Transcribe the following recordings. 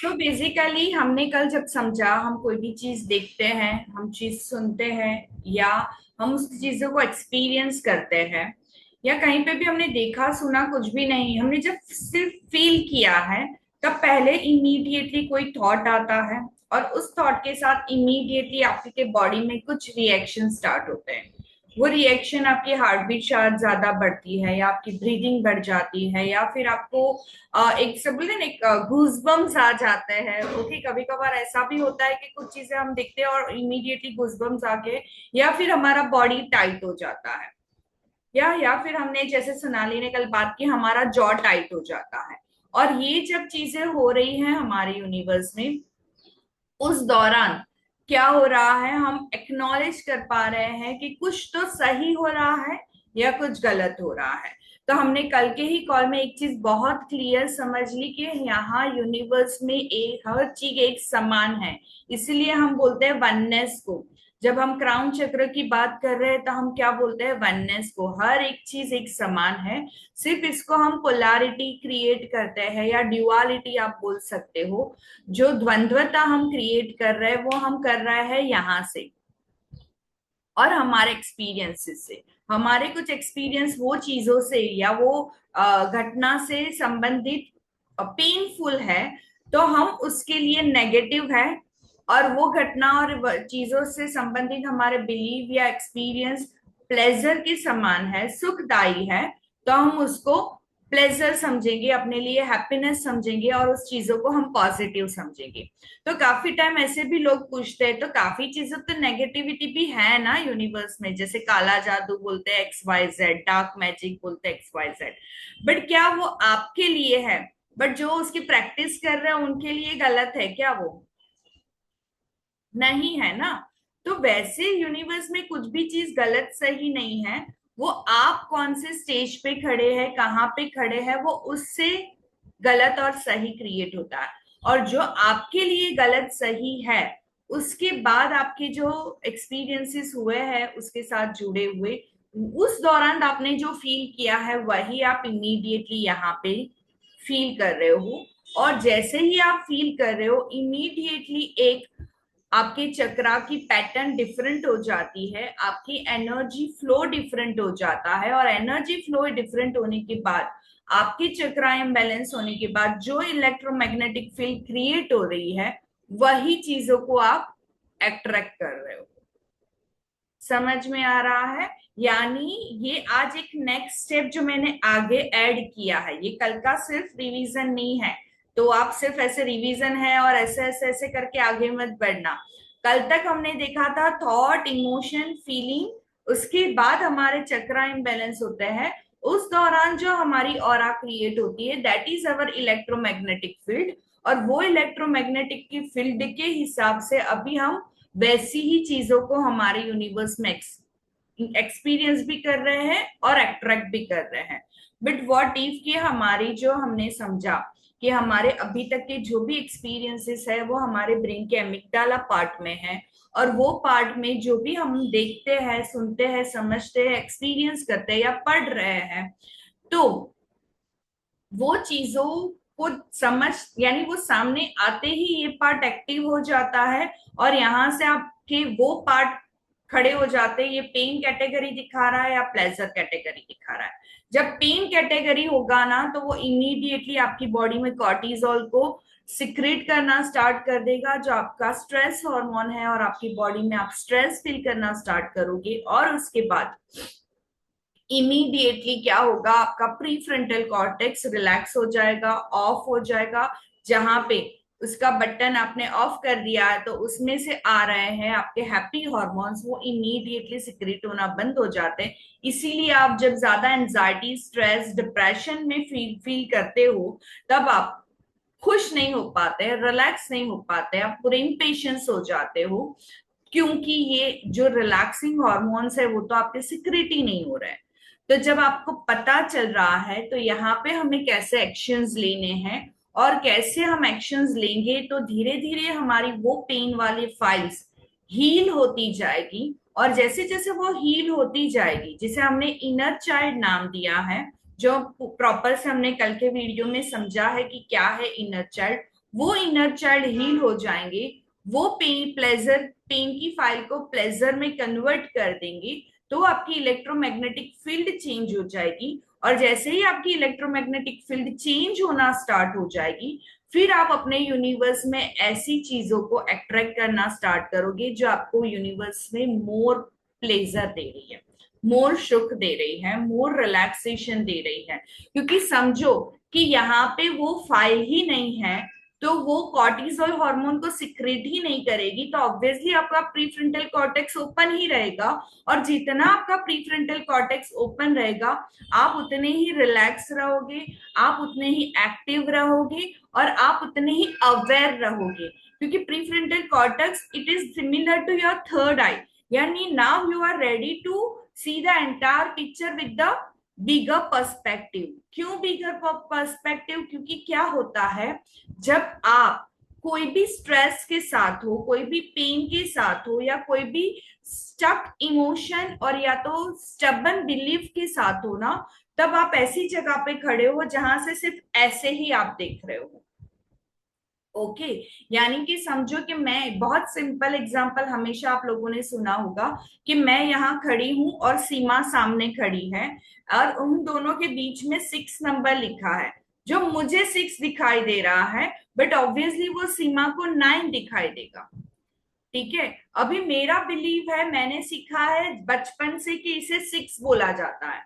तो बेसिकली हमने कल जब समझा, हम कोई भी चीज देखते हैं, हम चीज सुनते हैं, या हम उस चीजों को एक्सपीरियंस करते हैं, या कहीं पे भी हमने देखा सुना कुछ भी नहीं, हमने जब सिर्फ फील किया है, तब पहले इमीडिएटली कोई थॉट आता है। और उस थॉट के साथ इमीडिएटली आपके बॉडी में कुछ रिएक्शन स्टार्ट होते हैं। वो रिएक्शन आपकी हार्ट बीट शायद ज्यादा बढ़ती है, या आपकी ब्रीदिंग बढ़ जाती है, या फिर आपको एक सब बोलते हैं ना, एक गूजबम्स आ जाते हैं। ओके, कभी कभार ऐसा भी होता है कि कुछ चीजें हम देखते हैं और इमीडिएटली गूजबम्स आके, या फिर हमारा बॉडी टाइट हो जाता है, या फिर हमने जैसे सोनाली ने कल बात की, हमारा जॉ टाइट हो जाता है। और ये जब चीजें हो रही हैं हमारे यूनिवर्स में, उस दौरान क्या हो रहा है, हम एक्नॉलेज कर पा रहे हैं कि कुछ तो सही हो रहा है या कुछ गलत हो रहा है। तो हमने कल के ही कॉल में एक चीज बहुत क्लियर समझ ली कि यहाँ यूनिवर्स में एक हर चीज एक समान है। इसलिए हम बोलते हैं वननेस को। जब हम क्राउन चक्र की बात कर रहे हैं तो हम क्या बोलते हैं, वननेस को। हर एक चीज एक समान है। सिर्फ इसको हम पोलारिटी क्रिएट करते हैं, या ड्युअलिटी आप बोल सकते हो। जो द्वंद्वता हम क्रिएट कर रहे हैं वो हम कर रहे हैं यहाँ से, और हमारे एक्सपीरियंसेस से। हमारे कुछ एक्सपीरियंस वो चीजों से या वो घटना से संबंधित पेनफुल है, तो हम उसके लिए नेगेटिव है। और वो घटना और चीजों से संबंधित हमारे बिलीव या एक्सपीरियंस प्लेजर के समान है, सुखदाई है, तो हम उसको प्लेजर समझेंगे, अपने लिए हैप्पीनेस समझेंगे, और उस चीजों को हम पॉजिटिव समझेंगे। तो काफी टाइम ऐसे भी लोग पूछते हैं, तो काफी चीजों तो नेगेटिविटी भी है ना यूनिवर्स में, जैसे काला जादू बोलते हैं XYZ, डार्क मैजिक बोलते हैं XYZ। बट क्या वो आपके लिए है? बट जो उसकी प्रैक्टिस कर रहे हैं उनके लिए गलत है क्या वो? नहीं है ना। तो वैसे यूनिवर्स में कुछ भी चीज गलत सही नहीं है। वो आप कौन से स्टेज पे खड़े हैं, कहाँ पे खड़े हैं, वो उससे गलत और सही क्रिएट होता है। और जो आपके लिए गलत सही है, उसके बाद आपके जो एक्सपीरियंसेस हुए हैं उसके साथ जुड़े हुए, उस दौरान आपने जो फील किया है वही आप इमीडिएटली यहाँ पे फील कर रहे हो। और जैसे ही आप फील कर रहे हो, इमीडिएटली एक आपके चक्रा की पैटर्न डिफरेंट हो जाती है, आपकी एनर्जी फ्लो डिफरेंट हो जाता है। और एनर्जी फ्लो डिफरेंट होने के बाद, आपके चक्रा इम्बैलेंस होने के बाद जो इलेक्ट्रोमैग्नेटिक फील्ड क्रिएट हो रही है, वही चीजों को आप अट्रैक्ट कर रहे हो। समझ में आ रहा है? यानी ये आज एक नेक्स्ट स्टेप जो मैंने आगे ऐड किया है, ये कल का सिर्फ रिवीजन नहीं है। तो आप सिर्फ ऐसे रिवीजन है और ऐसे ऐसे ऐसे करके आगे मत बढ़ना। कल तक हमने देखा था थॉट, इमोशन, फीलिंग, उसके बाद हमारे चक्रा इम्बैलेंस होते हैं। उस दौरान जो हमारी ऑरा क्रिएट होती है, that is our electromagnetic field. और वो इलेक्ट्रोमैग्नेटिक की फील्ड के हिसाब से अभी हम वैसी ही चीजों को हमारे यूनिवर्स में एक्सपीरियंस भी कर रहे हैं और अट्रैक्ट भी कर रहे हैं। बट व्हाट इफ कि हमारी जो हमने समझा कि हमारे अभी तक के जो भी एक्सपीरियंसेस है वो हमारे ब्रेन के एमिगडाला पार्ट में है, और वो पार्ट में जो भी हम देखते हैं, सुनते हैं, समझते हैं, एक्सपीरियंस करते हैं या पढ़ रहे हैं, तो वो चीजों को समझ, यानी वो सामने आते ही ये पार्ट एक्टिव हो जाता है। और यहाँ से आपके वो पार्ट खड़े हो जाते हैं, ये पेन कैटेगरी दिखा रहा है या प्लेजर कैटेगरी दिखा रहा है। जब पेन कैटेगरी होगा ना, तो वो इमीडिएटली आपकी बॉडी में कॉर्टिजोल को सिक्रेट करना स्टार्ट कर देगा, जो आपका स्ट्रेस हार्मोन है, और आपकी बॉडी में आप स्ट्रेस फील करना स्टार्ट करोगे। और उसके बाद इमीडिएटली क्या होगा, आपका प्री फ्रंटल कॉर्टेक्स रिलैक्स हो जाएगा, ऑफ हो जाएगा। जहां पे उसका बटन आपने ऑफ कर दिया है, तो उसमें से आ रहे हैं आपके हैप्पी हॉर्मोन्स, वो इमीडिएटली सिक्रेट होना बंद हो जाते हैं। इसीलिए आप जब ज्यादा एंजाइटी, स्ट्रेस, डिप्रेशन में फील करते हो, तब आप खुश नहीं हो पाते, रिलैक्स नहीं हो पाते, आप पूरे इम्पेशंस हो जाते हो। क्योंकि ये जो रिलैक्सिंग हॉर्मोन्स है वो तो आपके सिक्रेट ही नहीं हो रहे हैं। तो जब आपको पता चल रहा है, तो यहाँ पे हमें कैसे एक्शंस लेने हैं, और कैसे हम एक्शंस लेंगे तो धीरे धीरे हमारी वो पेन वाली फाइल्स हील होती जाएगी। और जैसे जैसे वो हील होती जाएगी, जिसे हमने इनर चाइल्ड नाम दिया है, जो प्रॉपर से हमने कल के वीडियो में समझा है कि क्या है इनर चाइल्ड, वो इनर चाइल्ड हील हो जाएंगे, वो पेन की फाइल को प्लेजर में कन्वर्ट कर देंगे, तो आपकी इलेक्ट्रोमैग्नेटिक फील्ड चेंज हो जाएगी। और जैसे ही आपकी इलेक्ट्रोमैग्नेटिक फील्ड चेंज होना स्टार्ट हो जाएगी, फिर आप अपने यूनिवर्स में ऐसी चीजों को अट्रैक्ट करना स्टार्ट करोगे जो आपको यूनिवर्स में मोर प्लेजर दे रही है, मोर सुख दे रही है, मोर रिलैक्सेशन दे रही है। क्योंकि समझो कि यहाँ पे वो फाइल ही नहीं है, तो वो कॉर्टिसोल हार्मोन को सिक्रेट ही नहीं करेगी, तो ऑब्वियसली आपका प्रीफ्रंटल कॉर्टेक्स ओपन ही रहेगा। और जितना आपका प्रीफ्रंटल कॉर्टेक्स ओपन रहेगा, आप उतने ही रिलैक्स रहोगे, आप उतने ही एक्टिव रहोगे, और आप उतने ही अवेयर रहोगे। क्योंकि prefrontal cortex it is similar to your third eye, यानी now you are ready to see the entire picture with the bigger perspective. क्यों बिगर पर्सपेक्टिव? क्योंकि क्या होता है, जब आप कोई भी स्ट्रेस के साथ हो, कोई भी पेन के साथ हो, या कोई भी स्टक इमोशन और या तो स्टबन बिलीफ के साथ हो ना, तब आप ऐसी जगह पे खड़े हो जहां से सिर्फ ऐसे ही आप देख रहे हो। ओके, यानी कि समझो कि मैं बहुत सिंपल एग्जांपल हमेशा आप लोगों ने सुना होगा कि मैं यहाँ खड़ी हूं और सीमा सामने खड़ी है, और उन दोनों के बीच में 6 नंबर लिखा है। जो मुझे 6 दिखाई दे रहा है, बट ऑब्वियसली वो सीमा को 9 दिखाई देगा। ठीक है, अभी मेरा बिलीव है, मैंने सीखा है बचपन से कि इसे 6 बोला जाता है।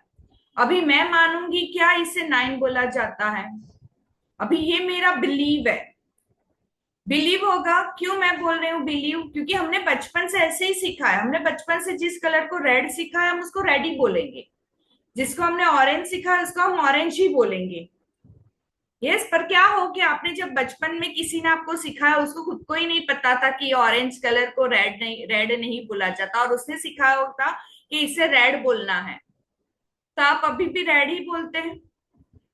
अभी मैं मानूंगी क्या इसे 9 बोला जाता है? अभी ये मेरा बिलीव है, बिलीव होगा। क्यों मैं बोल रही हूँ बिलीव? क्योंकि हमने बचपन से ऐसे ही सीखा है, हमने बचपन से जिस कलर को रेड सीखा है हम उसको रेड ही बोलेंगे, जिसको हमने ऑरेंज सीखा है उसको हम ऑरेंज ही बोलेंगे। यस, पर क्या हो कि आपने जब बचपन में किसी ने आपको सिखाया, उसको खुद को ही नहीं पता था कि ऑरेंज कलर को रेड नहीं बोला जाता, और उसने सिखाया होता कि इसे रेड बोलना है, तो आप अभी भी रेड ही बोलते हैं।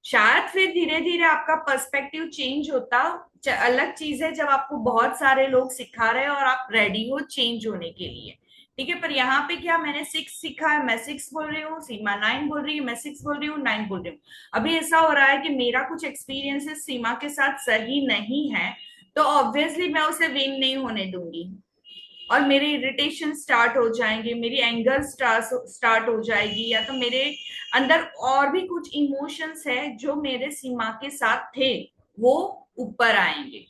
शायद फिर धीरे धीरे आपका पर्सपेक्टिव चेंज होता। अलग चीज है जब आपको बहुत सारे लोग सिखा रहे हैं और आप रेडी हो चेंज होने के लिए। ठीक है, पर यहाँ पे क्या, मैंने 6 सीखा है, मैं 6 बोल रही हूँ, सीमा 9 बोल रही है, मैं 6 बोल रही हूँ, 9 बोल रही हूँ। अभी ऐसा हो रहा है कि मेरा कुछ एक्सपीरियंसेस सीमा के साथ सही नहीं है, तो ऑब्वियसली मैं उसे विन नहीं होने दूंगी, और मेरे इरिटेशन स्टार्ट हो जाएंगे, मेरी एंगर स्टार्ट हो जाएगी, या तो मेरे अंदर और भी कुछ इमोशंस है जो मेरे सीमा के साथ थे, वो ऊपर आएंगे।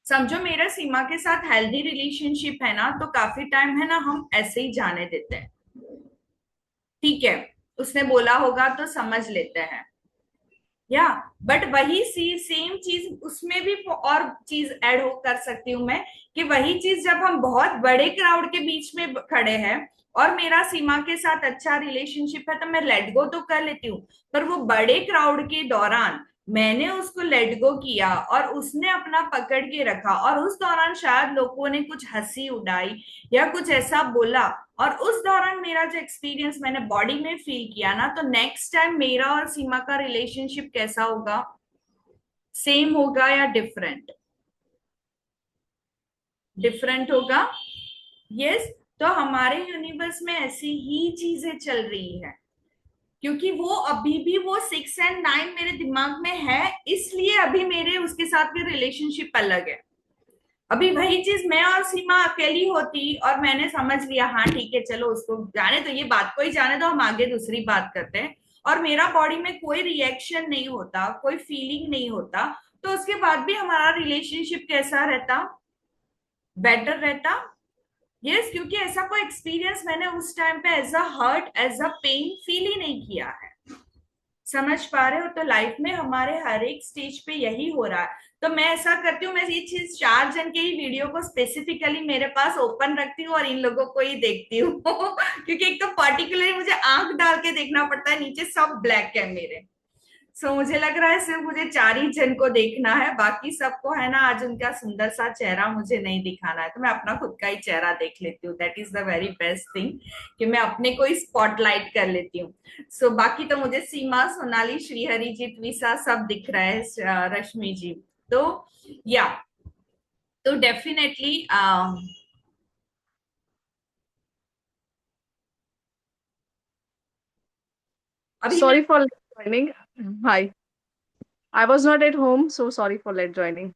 समझो मेरा सीमा के साथ हेल्दी रिलेशनशिप है ना, तो काफी टाइम है ना हम ऐसे ही जाने देते हैं। ठीक है, उसने बोला होगा तो समझ लेते हैं, या बट वही सेम चीज उसमें भी और चीज ऐड हो कर सकती हूँ मैं, कि वही चीज जब हम बहुत बड़े क्राउड के बीच में खड़े हैं और मेरा सीमा के साथ अच्छा रिलेशनशिप है, तो मैं लेट गो तो कर लेती हूँ। पर वो बड़े क्राउड के दौरान मैंने उसको लेट गो किया और उसने अपना पकड़ के रखा, और उस दौरान शायद लोगों ने कुछ हंसी उड़ाई या कुछ ऐसा बोला, और उस दौरान मेरा जो एक्सपीरियंस मैंने बॉडी में फील किया ना, तो नेक्स्ट टाइम मेरा और सीमा का रिलेशनशिप कैसा होगा? सेम होगा या डिफरेंट? डिफरेंट होगा। यस, तो हमारे यूनिवर्स में ऐसी ही चीजें चल रही है, क्योंकि वो अभी भी वो 6 और 9 मेरे दिमाग में है, इसलिए अभी मेरे उसके साथ भी रिलेशनशिप अलग है। अभी वही चीज मैं और सीमा अकेली होती और मैंने समझ लिया हाँ ठीक है चलो उसको जाने तो, ये बात को ही जाने दो, हम आगे दूसरी बात करते हैं, और मेरा बॉडी में कोई रिएक्शन नहीं होता, कोई फीलिंग नहीं होता, तो उसके बाद भी हमारा रिलेशनशिप कैसा रहता? बेटर रहता। यस, क्योंकि ऐसा कोई एक्सपीरियंस मैंने उस टाइम पे as a hurt, as a pain feel ही नहीं किया है। समझ पा रहे हो? तो लाइफ में हमारे हर एक स्टेज पे यही हो रहा है। तो मैं ऐसा करती हूँ, मैं ये चीज 4 जन के ही वीडियो को स्पेसिफिकली मेरे पास ओपन रखती हूँ और इन लोगों को ही देखती हूँ क्योंकि एक तो पर्टिकुलरली मुझे आंख डाल के देखना पड़ता है, नीचे सब ब्लैक है मेरे। सो मुझे लग रहा है सिर्फ मुझे 4 ही जन को देखना है, बाकी सबको है ना आज उनका सुंदर सा चेहरा मुझे नहीं दिखाना है, तो मैं अपना खुद का ही चेहरा देख लेती हूँ। That is the very best thing, कि मैं अपने को ही स्पॉटलाइट कर लेती हूँ। सो बाकी तो मुझे सीमा, सोनाली, श्रीहरि जी, ट्विसा सब दिख रहा है, रश्मि जी। तो या, तो डेफिनेटली अभी मैं Sorry for joining. Hi. I was not at home, so sorry for late joining.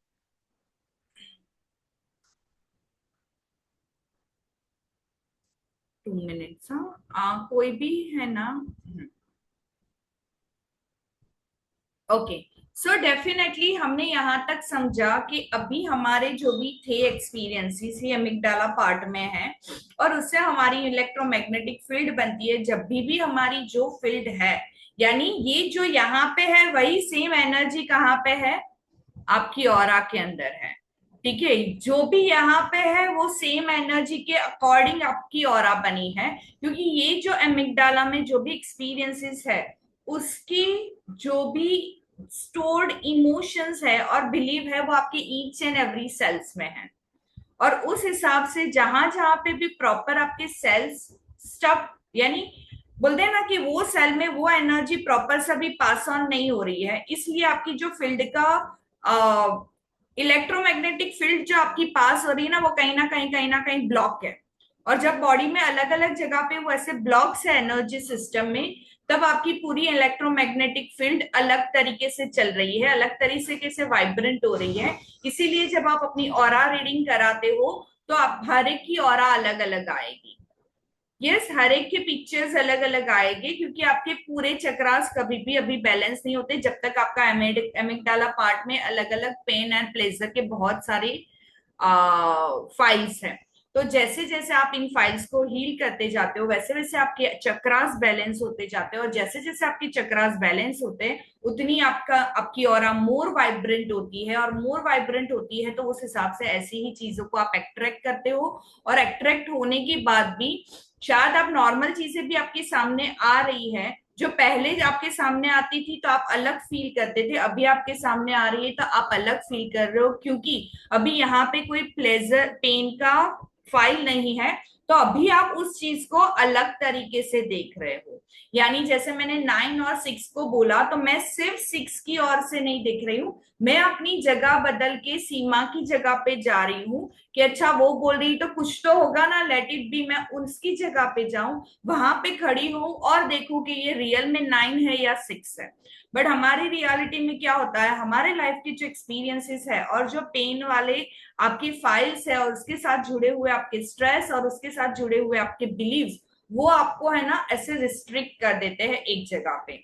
2 minutes. हाँ, कोई भी है ना? ओके। सो डेफिनेटली हमने यहाँ तक समझा कि अभी हमारे जो भी थे एक्सपीरियंसेस ये अमिगडाला पार्ट में है, और उससे हमारी इलेक्ट्रोमैग्नेटिक फील्ड बनती है। जब भी हमारी जो फील्ड है, यानी ये जो यहाँ पे है वही सेम एनर्जी कहाँ पे है? आपकी ऑरा के अंदर है। ठीक है, जो भी यहाँ पे है वो सेम एनर्जी के अकॉर्डिंग आपकी ऑरा बनी है, क्योंकि ये जो एमिगडाला में जो भी एक्सपीरियंसेस है उसकी जो भी स्टोर्ड इमोशंस है और बिलीव है वो आपके ईच एंड एवरी सेल्स में है। और उस हिसाब से जहां जहां पे भी प्रॉपर आपके सेल्स स्टफ, यानी बोलते हैं ना कि वो सेल में वो एनर्जी प्रॉपर सभी पास ऑन नहीं हो रही है, इसलिए आपकी जो फील्ड का इलेक्ट्रोमैग्नेटिक फील्ड जो आपकी पास हो रही है ना, वो कहीं ना कहीं ब्लॉक है। और जब बॉडी में अलग अलग जगह पे वो ऐसे ब्लॉक्स है एनर्जी सिस्टम में, तब आपकी पूरी इलेक्ट्रोमैग्नेटिक फील्ड अलग तरीके से चल रही है, अलग तरीके से वाइब्रेंट हो रही है। इसीलिए जब आप अपनी ऑरा रीडिंग कराते हो तो आप हर एक की ऑरा अलग अलग आएगी। यस, हर एक के पिक्चर्स अलग अलग आएंगे, क्योंकि आपके पूरे चक्रास कभी भी अभी बैलेंस नहीं होते जब तक आपका एमिगडाला पार्ट में अलग अलग पेन एंड प्लेजर के बहुत सारे फाइल्स हैं। तो जैसे जैसे आप इन फाइल्स को हील करते जाते हो वैसे वैसे आपके चक्रास बैलेंस होते जाते हैं, और जैसे जैसे आपके चक्रास बैलेंस होते हैं उतनी आपकी ऑरा मोर वाइब्रेंट होती है, और मोर वाइब्रेंट होती है तो उस हिसाब से ऐसी ही चीजों को आप अट्रैक्ट करते हो। और अट्रैक्ट होने के बाद भी शायद आप नॉर्मल चीजें भी आपके सामने आ रही है, जो पहले आपके सामने आती थी तो आप अलग फील करते थे, अभी आपके सामने आ रही है तो आप अलग फील कर रहे हो, क्योंकि अभी यहाँ पे कोई प्लेजर पेन का फाइल नहीं है। तो अभी आप उस चीज को अलग तरीके से देख रहे हो। यानी जैसे मैंने 9 और 6 को बोला, तो मैं सिर्फ 6 की ओर से नहीं देख रही हूँ, मैं अपनी जगह बदल के सीमा की जगह पे जा रही हूँ कि अच्छा वो बोल रही तो कुछ तो होगा ना, लेट इट बी, मैं उसकी जगह पे जाऊं, वहां पे खड़ी हूं और देखूं कि ये रियल में 9 है या 6 है। बट हमारी रियलिटी में क्या होता है, हमारे लाइफ की जो एक्सपीरियंसेस है और जो पेन वाले आपकी फाइल्स है और उसके साथ जुड़े हुए आपके स्ट्रेस और उसके साथ जुड़े हुए आपके बिलीव्स, वो आपको है ना ऐसे रिस्ट्रिक्ट कर देते हैं एक जगह पे।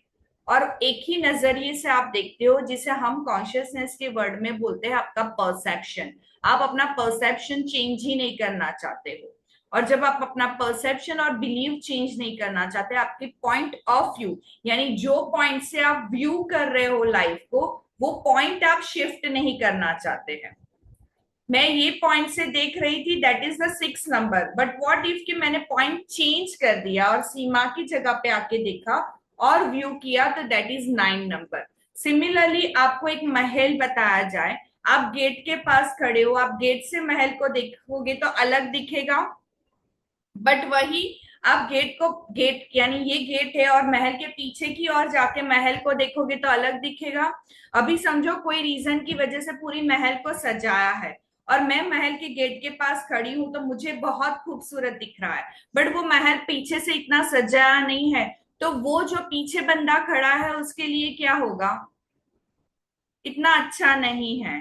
और एक ही नजरिए से आप देखते हो, जिसे हम कॉन्शियसनेस के वर्ड में बोलते हैं आपका परसेप्शन। आप अपना परसेप्शन चेंज ही नहीं करना चाहते हो। और जब आप अपना परसेप्शन और बिलीव चेंज नहीं करना चाहते, आपके पॉइंट ऑफ व्यू, यानी जो पॉइंट से आप व्यू कर रहे हो लाइफ को, वो पॉइंट आप शिफ्ट नहीं करना चाहते हैं। मैं ये पॉइंट से देख रही थी, that is the 6 number, but what if कि मैंने पॉइंट चेंज कर दिया और सीमा की जगह पे आके देखा और व्यू किया, तो दैट इज 9 नंबर। सिमिलरली आपको एक महल बताया जाए, आप गेट के पास खड़े हो, आप गेट से महल को देखोगे तो अलग दिखेगा, बट वही आप गेट यानी ये गेट है और महल के पीछे की ओर जाके महल को देखोगे तो अलग दिखेगा। अभी समझो कोई रीजन की वजह से पूरी महल को सजाया है, और मैं महल के गेट के पास खड़ी हूं तो मुझे बहुत खूबसूरत दिख रहा है, बट वो महल पीछे से इतना सजाया नहीं है, तो वो जो पीछे बंदा खड़ा है उसके लिए क्या होगा? इतना अच्छा नहीं है।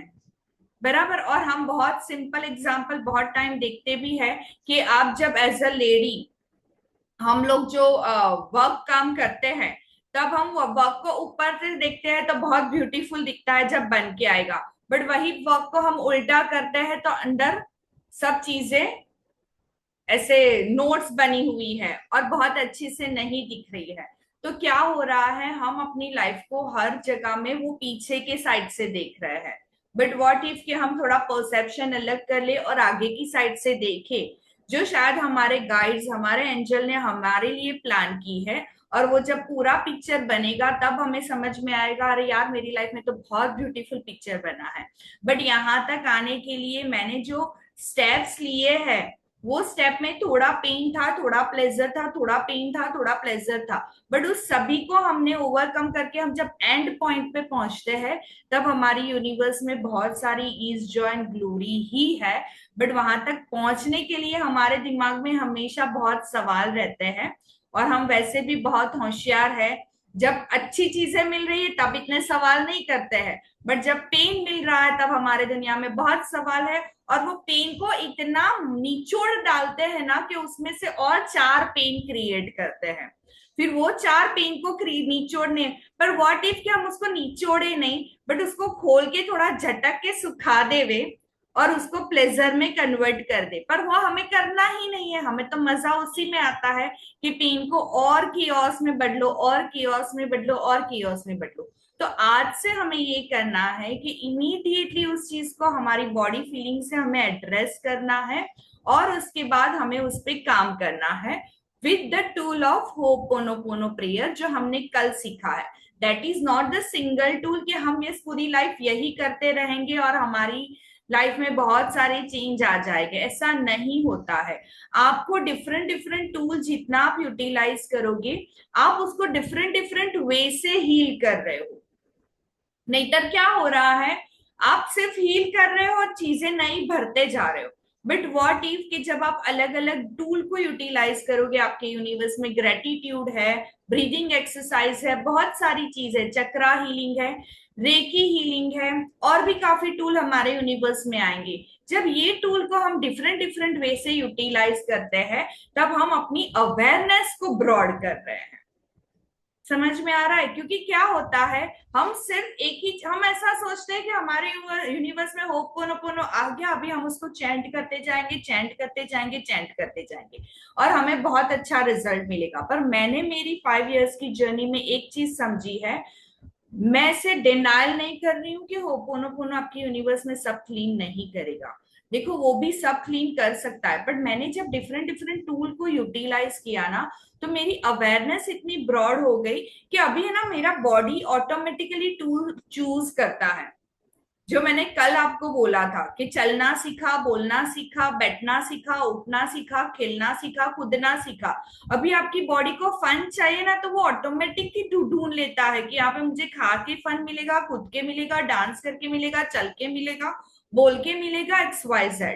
बराबर। और हम बहुत सिंपल एग्जांपल बहुत टाइम देखते भी है कि आप जब एज अ लेडी, हम लोग जो वर्क काम करते हैं, तब हम वर्क को ऊपर से देखते हैं तो बहुत ब्यूटीफुल दिखता है जब बन के आएगा, बट वही वर्क को हम उल्टा करते हैं तो अंदर सब चीजें ऐसे नोट्स बनी हुई है और बहुत अच्छी से नहीं दिख रही है। तो क्या हो रहा है, हम अपनी लाइफ को हर जगह में वो पीछे के साइड से देख रहे हैं। बट व्हाट इफ कि हम थोड़ा परसेप्शन अलग कर ले और आगे की साइड से देखे, जो शायद हमारे गाइड्स, हमारे एंजल ने हमारे लिए प्लान की है। और वो जब पूरा पिक्चर बनेगा तब हमें समझ में आएगा, अरे यार मेरी लाइफ में तो बहुत ब्यूटीफुल पिक्चर बना है। बट यहाँ तक आने के लिए मैंने जो स्टेप्स लिए हैं, वो स्टेप में थोड़ा पेन था, थोड़ा प्लेजर था, थोड़ा पेन था, थोड़ा प्लेजर था, बट उस सभी को हमने ओवरकम करके हम जब एंड पॉइंट पे पहुंचते हैं, तब हमारी यूनिवर्स में बहुत सारी ईज जॉय एंड ग्लोरी ही है। बट वहां तक पहुंचने के लिए हमारे दिमाग में हमेशा बहुत सवाल रहते हैं, और हम वैसे भी बहुत होशियार है, जब अच्छी चीजें मिल रही है तब इतने सवाल नहीं करते हैं, बट जब पेन मिल रहा है तब हमारे दुनिया में बहुत सवाल है। और वो पेन को इतना निचोड़ डालते हैं ना कि उसमें से और चार पेन क्रिएट करते हैं। फिर वो चार पेन को निचोड़ने, पर व्हाट इफ कि हम उसको निचोड़े नहीं, बट उसको खोल के थोड़ा झटक के सुखा देवे और उसको प्लेजर में कन्वर्ट कर दे। पर वो हमें करना ही नहीं है, हमें तो मजा उसी में आता है कि पेन को और कियोस में बदलो, और कियोस में बदलो, और कियोस में बदलो। तो आज से हमें ये करना है कि इमीडिएटली उस चीज को हमारी बॉडी फीलिंग से हमें एड्रेस करना है, और उसके बाद हमें उस पर काम करना है with the tool of ho'oponopono prayer जो हमने कल सीखा है। That is not the single tool कि हम ये पूरी लाइफ यही करते रहेंगे और हमारी लाइफ में बहुत सारे चेंज आ जाएंगे, ऐसा नहीं होता है। आपको डिफरेंट डिफरेंट टूल जितना आप यूटिलाइज करोगे, आप उसको डिफरेंट डिफरेंट वे से हील कर रहे हो। नहीं तो क्या हो रहा है, आप सिर्फ हील कर रहे हो और चीजें नई भरते जा रहे हो। बट व्हाट इफ कि जब आप अलग अलग टूल को यूटिलाइज करोगे, आपके यूनिवर्स में ग्रेटिट्यूड है, ब्रीदिंग एक्सरसाइज है, बहुत सारी चीज है, चक्रा हीलिंग है, रेकी हीलिंग है, और भी काफी टूल हमारे यूनिवर्स में आएंगे। जब ये टूल को हम डिफरेंट डिफरेंट वे से यूटिलाइज करते हैं, तब हम अपनी अवेयरनेस को ब्रॉड कर रहे हैं। समझ में आ रहा है? क्योंकि क्या होता है, हम सिर्फ एक ही, हम ऐसा सोचते हैं कि हमारे यूनिवर्स में होपोनोपोनो आ गया, अभी हम उसको चैंट करते जाएंगे, चैंट करते जाएंगे, चैंट करते जाएंगे, और हमें बहुत अच्छा रिजल्ट मिलेगा। पर मैंने मेरी 5 इयर्स की जर्नी में एक चीज समझी है, मैं इसे डिनाइल नहीं कर रही हूँ कि होपोनोपोनो आपके यूनिवर्स में सब क्लीन नहीं करेगा। देखो, वो भी सब क्लीन कर सकता है, बट मैंने जब डिफरेंट डिफरेंट टूल को यूटिलाइज किया ना, तो मेरी अवेयरनेस इतनी ब्रॉड हो गई कि अभी है ना, मेरा बॉडी ऑटोमेटिकली टूल चूज करता है। जो मैंने कल आपको बोला था कि चलना सीखा, बोलना सीखा, बैठना सीखा, उठना सीखा, खेलना सीखा, कूदना सीखा। अभी आपकी बॉडी को फन चाहिए ना, तो वो ऑटोमेटिकली ढूंढ लेता है कि यहाँ पे मुझे खा के फन मिलेगा, कूद के मिलेगा, डांस करके मिलेगा, चल के मिलेगा, बोल के मिलेगा, XYZ।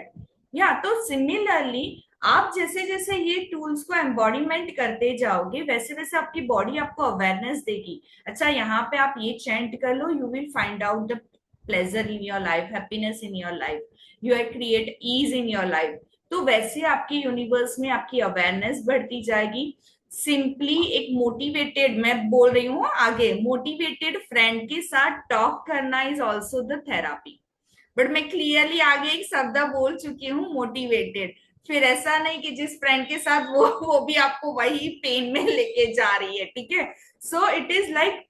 या तो सिमिलरली, आप जैसे जैसे ये टूल्स को एम्बॉडीमेंट करते जाओगे, वैसे वैसे आपकी बॉडी आपको अवेयरनेस देगी। अच्छा, यहाँ पे आप ये चैंट कर लो, you will find out the pleasure in your life, happiness in your life, you create ease in your life। तो वैसे आपके यूनिवर्स में आपकी अवेयरनेस बढ़ती जाएगी। सिंपली एक मोटिवेटेड, मैं बोल रही हूँ आगे, मोटिवेटेड फ्रेंड के साथ टॉक करना is also the therapy. But मैं क्लियरली आगे एक शब्द बोल चुकी हूँ, मोटिवेटेड। फिर ऐसा नहीं कि जिस फ्रेंड के साथ वो भी आपको वही पेन में लेके जा रही है, ठीक है? सो इट इज लाइक,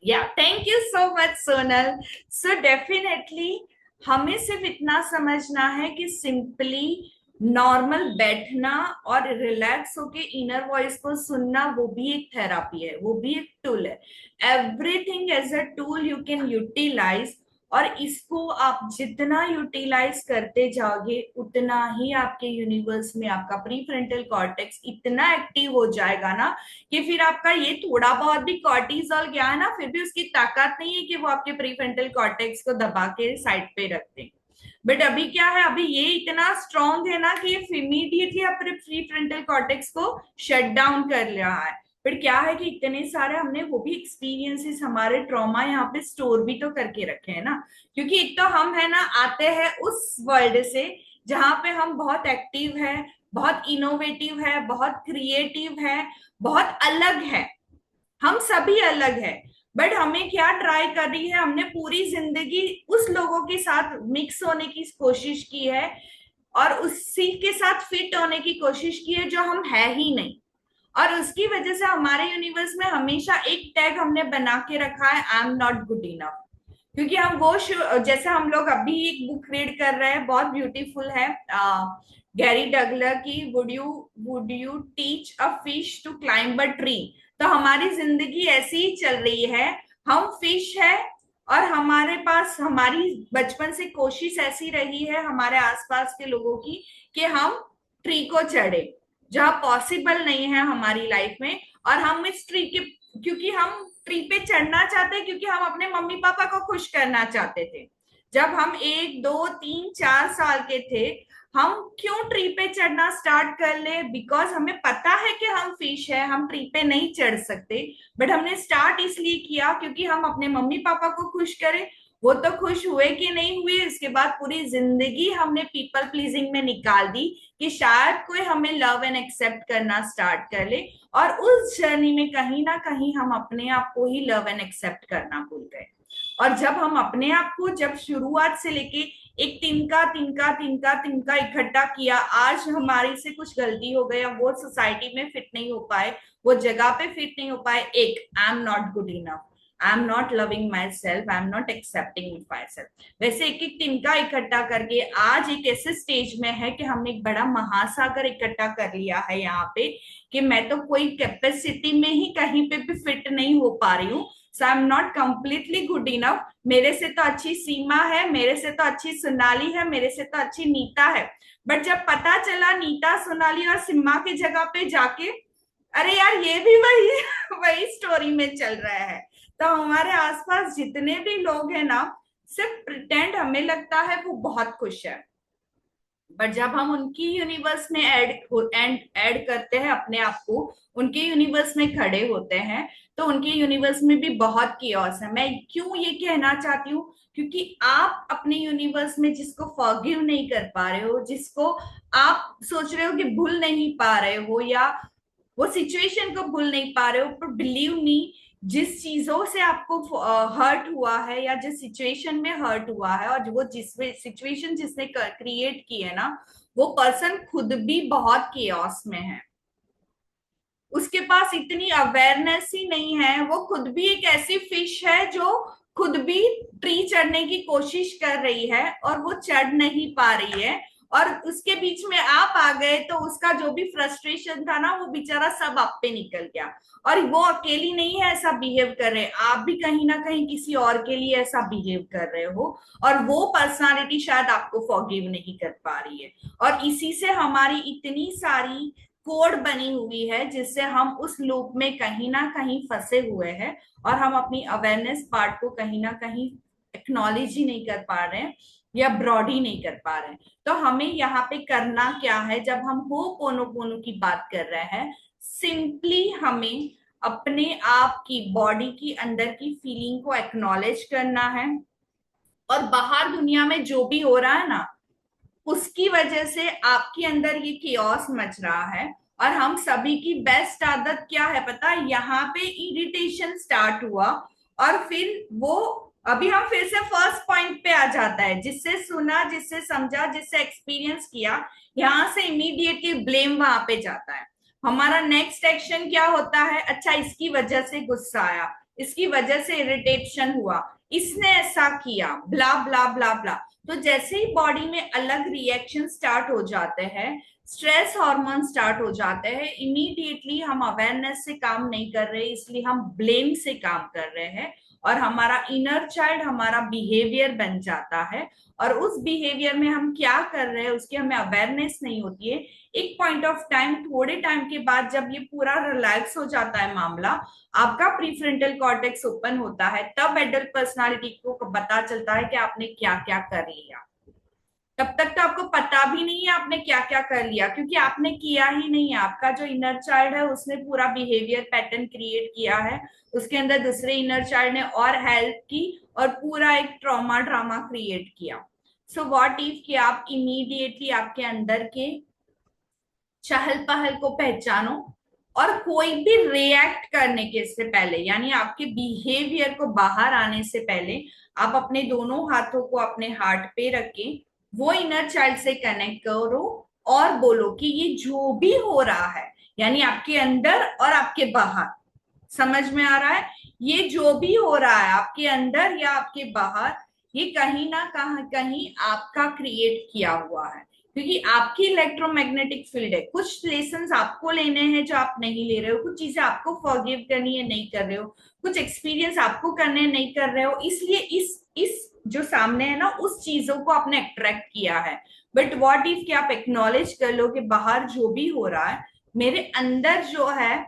या thank you so much Sonal. So definitely हमें सिर्फ इतना समझना है कि सिंपली नॉर्मल बैठना और रिलैक्स होके इनर वॉइस को सुनना, वो भी एक थेरापी है, वो भी एक टूल है। Everything as a tool you can utilise, और इसको आप जितना यूटिलाइज करते जाओगे, उतना ही आपके यूनिवर्स में आपका प्री फ्रंटल कॉर्टेक्स इतना एक्टिव हो जाएगा ना, कि फिर आपका ये थोड़ा बहुत भी कॉर्टिसोल गया है ना, फिर भी उसकी ताकत नहीं है कि वो आपके प्री फ्रंटल कॉर्टेक्स को दबा के साइड पे रख दे। बट अभी क्या है, अभी ये इतना स्ट्रांग है ना कि ये इमीडिएटली अपने प्री फ्रंटल कॉर्टेक्स को शट डाउन कर रहा है। पर क्या है कि इतने सारे हमने वो भी एक्सपीरियंसेस, हमारे ट्रॉमा यहाँ पे स्टोर भी तो करके रखे हैं ना। क्योंकि एक तो हम है ना, आते हैं उस वर्ल्ड से जहाँ पे हम बहुत एक्टिव है, बहुत इनोवेटिव है, बहुत क्रिएटिव है, बहुत अलग है। हम सभी अलग है, बट हमें क्या ट्राई कर रही है, हमने पूरी जिंदगी उस लोगों के साथ मिक्स होने की कोशिश की है, और उसी के साथ फिट होने की कोशिश की है जो हम है ही नहीं। और उसकी वजह से हमारे यूनिवर्स में हमेशा एक टैग हमने बना के रखा है, आई एम नॉट गुड इनफ। क्योंकि हम वो जैसे हम लोग अभी एक बुक रीड कर रहे हैं, बहुत ब्यूटीफुल है, गैरी डगलर की, would you teach a fish to climb a tree. तो हमारी जिंदगी ऐसी ही चल रही है, हम फिश है, और हमारे पास हमारी बचपन से कोशिश ऐसी रही है हमारे आसपास के लोगों की कि हम ट्री को चढ़े, जहाँ पॉसिबल नहीं है हमारी लाइफ में। और हम इस ट्री के, क्योंकि हम ट्री पे चढ़ना चाहते हैं, क्योंकि हम अपने मम्मी पापा को खुश करना चाहते थे। जब हम 1 2 3 4 साल के थे, हम क्यों ट्री पे चढ़ना स्टार्ट कर ले? बिकॉज हमें पता है कि हम फिश है, हम ट्री पे नहीं चढ़ सकते। बट हमने स्टार्ट इसलिए किया क्योंकि हम अपने मम्मी पापा को खुश करें। वो तो खुश हुए कि नहीं हुए, इसके बाद पूरी जिंदगी हमने पीपल प्लीजिंग में निकाल दी कि शायद कोई हमें लव एंड एक्सेप्ट करना स्टार्ट कर ले। और उस जर्नी में कहीं ना कहीं हम अपने आप को ही लव एंड एक्सेप्ट करना भूल गए। और जब हम अपने आप को जब शुरुआत से लेके एक तिनका तिनका तिनका तिनका इकट्ठा किया, आज हमारी से कुछ गलती हो गई, हम वो सोसाइटी में फिट नहीं हो पाए, वो जगह पे फिट नहीं हो पाए, एक आई am not good enough, I am not loving my self, I am not accepting my self. वैसे एक एक तिनका इकट्ठा करके आज एक ऐसे स्टेज में है कि हमने एक बड़ा महासागर इकट्ठा कर लिया है यहाँ पे, कि मैं तो कोई कैपेसिटी में ही कहीं पे भी फिट नहीं हो पा रही हूँ। So I am not completely good enough. मेरे से तो अच्छी सीमा है, मेरे से तो अच्छी सोनाली है, मेरे से तो अच्छी नीता है। बट जब पता चला नीता, सोनाली और सिम्मा की जगह पे जाके, अरे यार ये भी वही वही स्टोरी में चल रहा है। तो हमारे आसपास जितने भी लोग हैं ना, सिर्फ प्रिटेंड हमें लगता है वो बहुत खुश है। बट जब हम उनकी यूनिवर्स में ऐड करते हैं अपने आप को, उनके यूनिवर्स में खड़े होते हैं, तो उनके यूनिवर्स में भी बहुत कियोस है। मैं क्यों ये कहना चाहती हूँ? क्योंकि आप अपने यूनिवर्स में जिसको फॉरगिव नहीं कर पा रहे हो, जिसको आप सोच रहे हो कि भूल नहीं पा रहे हो, या वो सिचुएशन को भूल नहीं पा रहे हो, पर बिलीव मी, जिस चीजों से आपको हर्ट हुआ है या जिस सिचुएशन में हर्ट हुआ है और वो जिस सिचुएशन जिसने क्रिएट की है ना, वो पर्सन खुद भी बहुत केओस में है। उसके पास इतनी अवेयरनेस ही नहीं है। वो खुद भी एक ऐसी फिश है जो खुद भी ट्री चढ़ने की कोशिश कर रही है और वो चढ़ नहीं पा रही है। और उसके बीच में आप आ गए तो उसका जो भी फ्रस्ट्रेशन था ना, वो बेचारा सब आप पे निकल गया। और वो अकेली नहीं है ऐसा बिहेव कर रहे, आप भी कहीं ना कहीं किसी और के लिए ऐसा बिहेव कर रहे हो। और वो पर्सनालिटी शायद आपको फॉरगिव नहीं कर पा रही है। और इसी से हमारी इतनी सारी कोड बनी हुई है जिससे हम उस लूप में कहीं ना कहीं फंसे हुए हैं। और हम अपनी अवेयरनेस पार्ट को कहीं ना कहीं एक्नॉलेज ही नहीं कर पा रहे हैं या ब्रॉड ही नहीं कर पा रहे हैं। तो हमें यहाँ पे करना क्या है? जब हम हो पोनो पोनो की बात कर रहे हैं, सिंपली हमें अपने आप की बॉडी की अंदर की फीलिंग को एक्नॉलेज करना है। और बाहर दुनिया में जो भी हो रहा है ना, उसकी वजह से आपके अंदर ये कियोस मच रहा है। और हम सभी की बेस्ट आदत क्या है पता है? यहाँ पे इरिटेशन स्टार्ट हुआ और फिर वो, अभी हम फिर से फर्स्ट पॉइंट पे आ जाता है, जिससे सुना, जिससे समझा, जिससे एक्सपीरियंस किया, यहाँ से इमीडिएटली ब्लेम वहां पे जाता है। हमारा नेक्स्ट एक्शन क्या होता है? अच्छा, इसकी वजह से गुस्सा आया, इसकी वजह से इरिटेशन हुआ, इसने ऐसा किया, ब्ला ब्ला ब्ला ब्ला। तो जैसे ही बॉडी में अलग रिएक्शन स्टार्ट हो जाते हैं, स्ट्रेस हार्मोन स्टार्ट हो जाते हैं, इमीडिएटली हम अवेयरनेस से काम नहीं कर रहे, इसलिए हम ब्लेम से काम कर रहे हैं। और हमारा इनर चाइल्ड हमारा बिहेवियर बन जाता है। और उस बिहेवियर में हम क्या कर रहे हैं उसकी हमें अवेयरनेस नहीं होती है। एक पॉइंट ऑफ टाइम, थोड़े टाइम के बाद, जब ये पूरा रिलैक्स हो जाता है मामला, आपका प्रीफ्रंटल कॉर्टेक्स ओपन होता है, तब एडल्ट पर्सनालिटी को पता चलता है कि आपने क्या क्या कर लिया। तब तक तो आपको पता भी नहीं है आपने क्या क्या कर लिया, क्योंकि आपने किया ही नहीं है। आपका जो इनर चाइल्ड है उसने पूरा बिहेवियर पैटर्न क्रिएट किया है, उसके अंदर दूसरे इनर चाइल्ड ने और हेल्प की और पूरा एक ट्रॉमा ड्रामा क्रिएट किया। सो व्हाट इफ कि आप इमीडिएटली आपके अंदर के चहल पहल को पहचानो, और कोई भी रिएक्ट करने के से पहले, यानी आपके बिहेवियर को बाहर आने से पहले, आप अपने दोनों हाथों को अपने हार्ट पे रख के वो इनर चाइल्ड से कनेक्ट करो और बोलो कि ये जो भी हो रहा है, यानी आपके अंदर और आपके बाहर, समझ में आ रहा है? ये जो भी हो रहा है आपके अंदर या आपके बाहर, ये कहीं ना कहीं आपका क्रिएट किया हुआ है। क्योंकि आपकी इलेक्ट्रोमैग्नेटिक फील्ड है, कुछ लेसन्स आपको लेने हैं जो आप नहीं ले रहे हो, कुछ चीजें आपको फॉरगिव करनी है नहीं कर रहे हो, कुछ एक्सपीरियंस आपको करने नहीं कर रहे हो, इसलिए इस जो सामने है ना, उस चीजों को आपने अट्रैक्ट किया है। बट व्हाट इफ कि आप एक्नॉलेज कर लो कि बाहर जो भी हो रहा है, मेरे अंदर जो है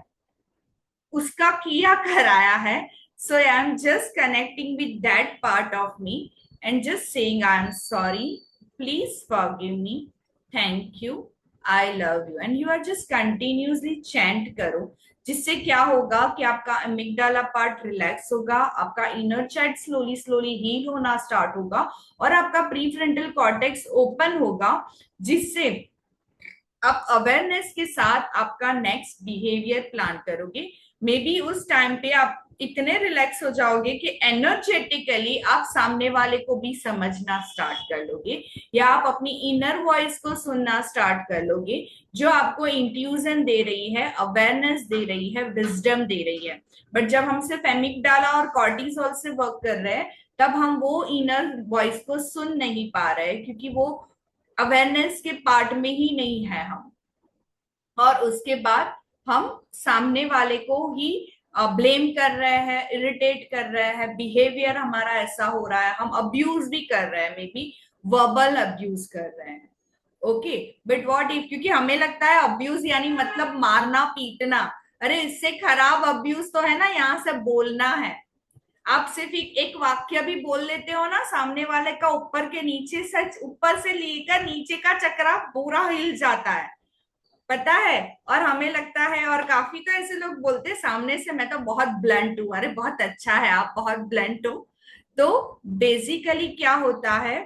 उसका किया कराया है। So I am just connecting with that part of me, and just saying I am sorry, please forgive me, thank you, I love you, and you are just continuously chant करो, जिससे क्या होगा कि आपका अमिगडाला पार्ट रिलैक्स होगा, आपका inner child slowly slowly heal होना start होगा और आपका प्रीफ्रंटल कॉर्टेक्स ओपन होगा, जिससे आप अवेयरनेस के साथ आपका नेक्स्ट बिहेवियर प्लान करोगे। मे बी उस टाइम पे आप इतने रिलैक्स हो जाओगे कि एनर्जेटिकली आप सामने वाले को भी समझना स्टार्ट कर लोगे, या आप अपनी इनर वॉइस को सुनना स्टार्ट कर लोगे, जो आपको इंट्यूजन दे रही है, अवेयरनेस दे रही है, विजडम दे रही है। बट जब हम सिर्फ एमिगडाला और कॉर्टिसोल से वर्क कर रहे हैं, तब हम वो इनर वॉइस को सुन नहीं पा रहे, क्योंकि वो अवेयरनेस के पार्ट में ही नहीं है हम। और उसके बाद हम सामने वाले को ही ब्लेम कर रहे हैं, इरिटेट कर रहे हैं, बिहेवियर हमारा ऐसा हो रहा है, हम अब्यूज भी कर रहे हैं, मे बी वर्बल अब्यूज कर रहे हैं। ओके, बट व्हाट इफ, क्योंकि हमें लगता है अब्यूज यानी मतलब मारना पीटना, अरे इससे खराब अब्यूज तो है ना यहाँ से बोलना है। आप सिर्फ एक वाक्य भी बोल लेते हो ना, सामने वाले का ऊपर के नीचे, सच ऊपर से लेकर नीचे का चक्रा पूरा हिल जाता है, पता है। और हमें लगता है, और काफी तो ऐसे लोग बोलते हैं सामने से, मैं तो बहुत ब्लंट हूँ, अरे बहुत अच्छा है, आप बहुत ब्लंट हो। तो बेसिकली क्या होता है,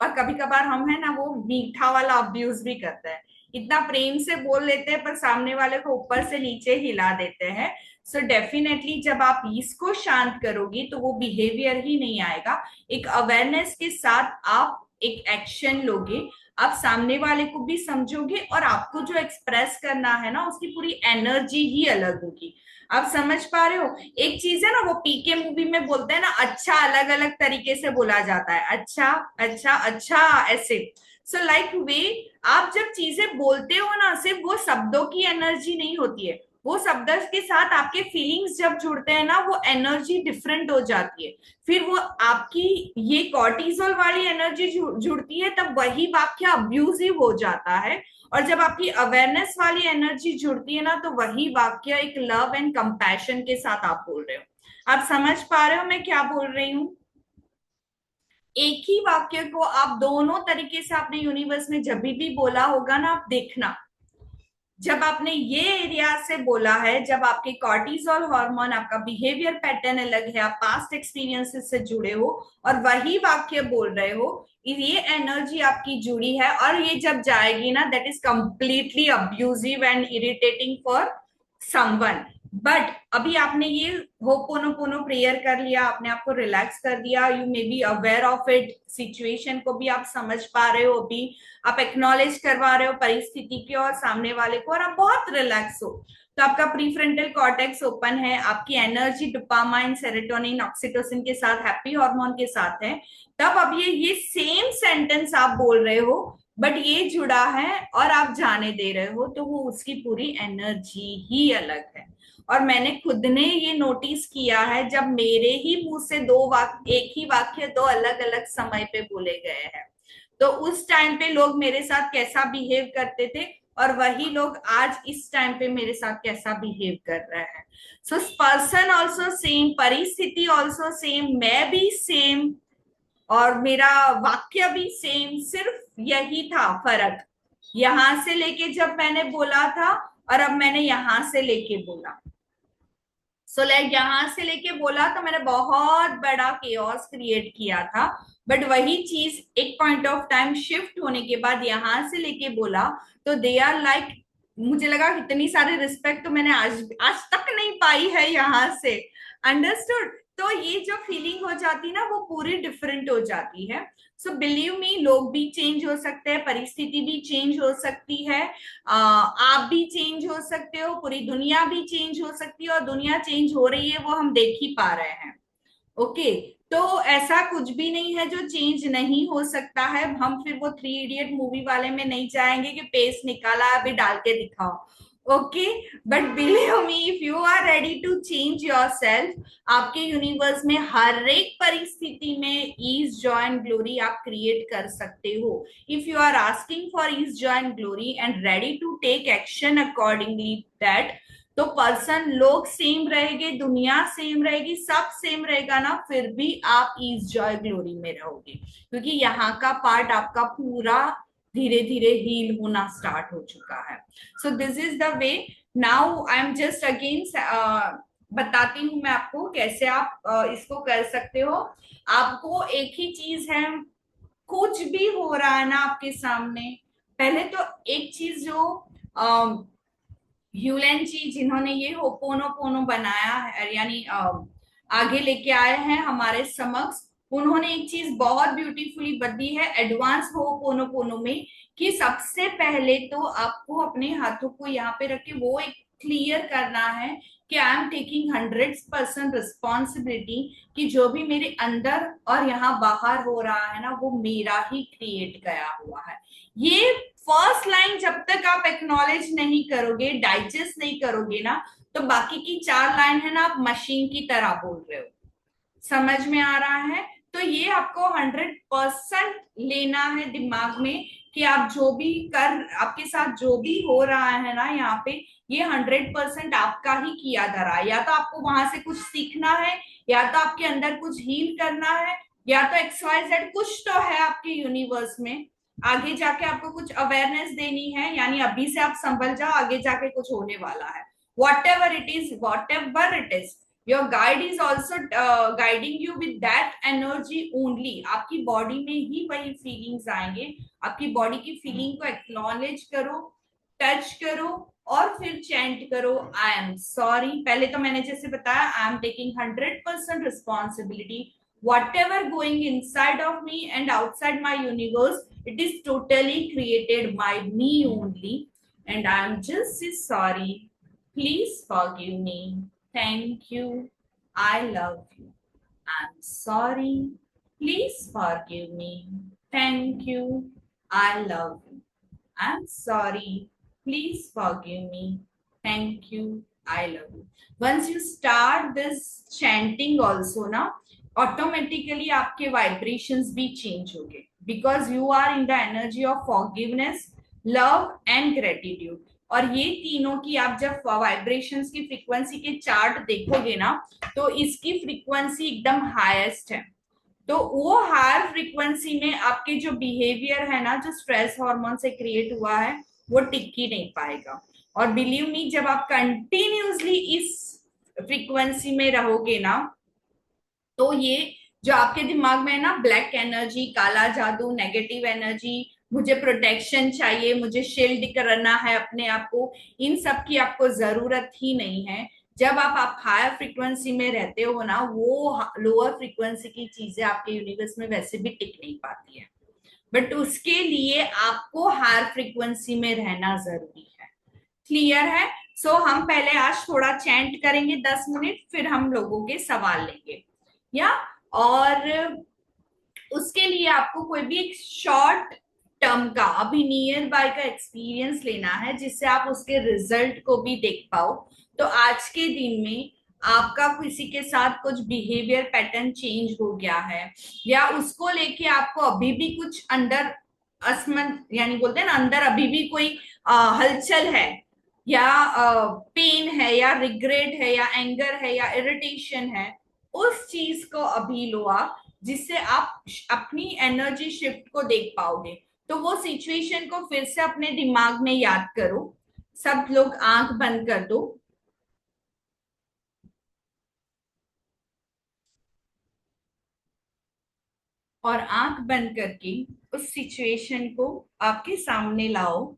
और कभी कभार हम है ना वो मीठा वाला अब्यूज भी करते हैं, इतना प्रेम से बोल लेते हैं पर सामने वाले को ऊपर से नीचे हिला देते हैं। सो डेफिनेटली जब आप इसको शांत करोगी तो वो बिहेवियर ही नहीं आएगा, एक अवेयरनेस के साथ आप एक एक्शन लोगे, आप सामने वाले को भी समझोगे, और आपको जो एक्सप्रेस करना है ना उसकी पूरी एनर्जी ही अलग होगी। आप समझ पा रहे हो? एक चीज है ना, वो पीके मूवी में बोलते हैं ना, अच्छा अलग अलग तरीके से बोला जाता है, अच्छा अच्छा अच्छा, ऐसे। सो लाइक वे, आप जब चीजें बोलते हो ना, सिर्फ वो शब्दों की एनर्जी नहीं होती है, वो शब्द के साथ आपके फीलिंग्स जब जुड़ते हैं ना, वो एनर्जी डिफरेंट हो जाती है। फिर वो आपकी ये कॉर्टिसोल वाली एनर्जी जुड़ती है, तब वही वाक्य अब्यूजिव हो जाता है। और जब आपकी अवेयरनेस वाली एनर्जी जुड़ती है ना, तो वही वाक्य एक लव एंड कंपैशन के साथ आप बोल रहे हो। आप समझ पा रहे हो मैं क्या बोल रही हूँ? एक ही वाक्य को आप दोनों तरीके से आपने यूनिवर्स में जब भी बोला होगा ना, आप देखना, जब आपने ये एरिया से बोला है, जब आपके कॉर्टिसोल हार्मोन, आपका बिहेवियर पैटर्न अलग है, आप पास्ट एक्सपीरियंसेस से जुड़े हो और वही वाक्य बोल रहे हो, ये एनर्जी आपकी जुड़ी है, और ये जब जाएगी ना, that is completely abusive and irritating for someone. But अभी आपने ये होपोनोपोनो प्रेयर कर लिया, आपने आपको रिलैक्स कर दिया, you may be aware of it, situation को भी आप समझ पा रहे हो, अभी आप एक्नॉलेज करवा रहे हो परिस्थिति के और सामने वाले को, और आप बहुत रिलैक्स हो, तो आपका प्रीफ्रंटल कॉर्टेक्स ओपन है, आपकी एनर्जी डोपामाइन, सेरोटोनिन, ऑक्सीटोसिन के साथ, हैप्पी हार्मोन के साथ है। तब अब ये सेम सेंटेंस आप बोल रहे हो, बट ये जुड़ा है और आप जाने दे रहे हो, तो वो उसकी पूरी एनर्जी ही अलग है। और मैंने खुद ने ये नोटिस किया है, जब मेरे ही मुंह से दो वाक्य, एक ही वाक्य दो अलग अलग समय पे बोले गए हैं, तो उस टाइम पे लोग मेरे साथ कैसा बिहेव करते थे, और वही लोग आज इस टाइम पे मेरे साथ कैसा बिहेव कर रहे हैं। सो पर्सन ऑल्सो सेम, परिस्थिति ऑल्सो सेम, मैं भी सेम, और मेरा वाक्य भी सेम, सिर्फ यही था फर्क, यहां से लेके जब मैंने बोला था और अब मैंने यहां से लेके बोला। सो लाइक यहाँ से लेके बोला तो मैंने बहुत बड़ा केओस क्रिएट किया था, बट वही चीज एक पॉइंट ऑफ टाइम शिफ्ट होने के बाद यहाँ से लेके बोला, तो दे आर लाइक, मुझे लगा इतनी सारी रिस्पेक्ट तो मैंने आज आज तक नहीं पाई है यहाँ से। अंडरस्टूड? तो ये जो फीलिंग हो जाती है ना, वो पूरी डिफरेंट हो जाती है। सो बिलीव मी, लोग भी चेंज हो सकते हैं, परिस्थिति भी चेंज हो सकती है, आप भी चेंज हो सकते हो, पूरी दुनिया भी चेंज हो सकती है, और दुनिया चेंज हो रही है वो हम देख ही पा रहे हैं। ओके, तो ऐसा कुछ भी नहीं है जो चेंज नहीं हो सकता है। हम फिर वो थ्री इडियट मूवी वाले में नहीं जाएंगे कि पेस्ट निकाला अभी डाल के दिखाओ। Okay, but believe me, if you are ready to change yourself, आपके यूनिवर्स में हर एक परिस्थिति में ईज, जॉय एंड ग्लोरी आप क्रिएट कर सकते हो। If you are asking for ease, joy and glory and ready to take action accordingly that, तो पर्सन, लोग सेम रहेंगे, दुनिया सेम रहेगी, सब सेम रहेगा ना, फिर भी आप ईज जॉय ग्लोरी में रहोगे, क्योंकि यहाँ का पार्ट आपका पूरा धीरे धीरे हील होना स्टार्ट हो चुका है। So this is the way. Now I am just again बताती हूँ मैं आपको कैसे आप इसको कर सकते हो। आपको एक ही चीज है, कुछ भी हो रहा है ना आपके सामने, पहले तो एक चीज जो ह्यूलन जी जिन्होंने ये होपोनोपोनो बनाया है, यानी आगे लेके आए हैं हमारे समक्ष, उन्होंने एक चीज बहुत ब्यूटीफुली बदली है एडवांस होपोनोपोनो में, कि सबसे पहले तो आपको अपने हाथों को यहाँ पे रख के वो एक क्लियर करना है कि आई एम टेकिंग 100% रिस्पॉन्सिबिलिटी, कि जो भी मेरे अंदर और यहाँ बाहर हो रहा है ना वो मेरा ही क्रिएट गया हुआ है। ये फर्स्ट लाइन जब तक आप एक्नॉलेज नहीं करोगे, डाइजेस्ट नहीं करोगे ना, तो बाकी की 4 लाइन है ना, आप मशीन की तरह बोल रहे हो। समझ में आ रहा है? तो ये आपको 100% लेना है दिमाग में, कि आप जो भी कर, आपके साथ जो भी हो रहा है ना यहाँ पे, ये 100% आपका ही किया धरा है। या तो आपको वहां से कुछ सीखना है, या तो आपके अंदर कुछ हील करना है, या तो XYZ कुछ तो है आपके यूनिवर्स में, आगे जाके आपको कुछ अवेयरनेस देनी है, यानी अभी से आप संभल जाओ, आगे जाके कुछ होने वाला है। What ever it is, your guide is also guiding you with that energy only. आपकी बॉडी में ही वही फीलिंग्स आएंगे। आपकी बॉडी की फीलिंग को एक्नॉलेज करो, टच करो, और फिर चैंट करो आई एम सॉरी। पहले तो मैंने जैसे बताया, I am taking 100% responsibility, whatever going inside of me and outside my universe, it is totally created by me only, and I am just sorry, please forgive me, thank you, I love you, I'm sorry, please forgive me, thank you, I love you, I'm sorry, please forgive me, thank you, I love you. Once you start this chanting also ना, automatically आपके vibrations भी change होंगे, because you are in the energy of forgiveness, love and gratitude. और ये तीनों की आप जब वाइब्रेशंस की फ्रीक्वेंसी के चार्ट देखोगे ना, तो इसकी फ्रीक्वेंसी एकदम हाईएस्ट है। तो वो हायर फ्रीक्वेंसी में आपके जो बिहेवियर है ना, जो स्ट्रेस हार्मोन से क्रिएट हुआ है, वो टिक ही नहीं पाएगा। और बिलीव मी, जब आप कंटिन्यूसली इस फ्रीक्वेंसी में रहोगे ना, तो ये जो आपके दिमाग में है ना, ब्लैक एनर्जी, काला जादू, नेगेटिव एनर्जी, मुझे प्रोटेक्शन चाहिए, मुझे शील्ड करना है अपने आप को, इन सब की आपको जरूरत ही नहीं है। जब आप हायर फ्रीक्वेंसी में रहते हो ना, वो लोअर फ्रीक्वेंसी की चीजें आपके यूनिवर्स में वैसे भी टिक नहीं पाती है, बट उसके लिए आपको हायर फ्रीक्वेंसी में रहना जरूरी है। क्लियर है? सो हम पहले आज थोड़ा चैंट करेंगे 10 मिनट, फिर हम लोगों के सवाल लेंगे, या और उसके लिए आपको कोई भी एक शॉर्ट टर्म का, अभी नियर बाय का एक्सपीरियंस लेना है, जिससे आप उसके रिजल्ट को भी देख पाओ। तो आज के दिन में आपका किसी के साथ कुछ बिहेवियर पैटर्न चेंज हो गया है, या उसको लेके आपको अभी भी कुछ अंदर असमन, यानी बोलते हैं ना, अंदर अभी भी कोई हलचल है, या पेन है, या रिग्रेट है, या एंगर है, या इरिटेशन है, उस चीज को अभी लो आप, जिससे आप अपनी एनर्जी शिफ्ट को देख पाओगे। तो वो सिचुएशन को फिर से अपने दिमाग में याद करो। सब लोग आंख बंद कर दो, और आंख बंद करके उस सिचुएशन को आपके सामने लाओ।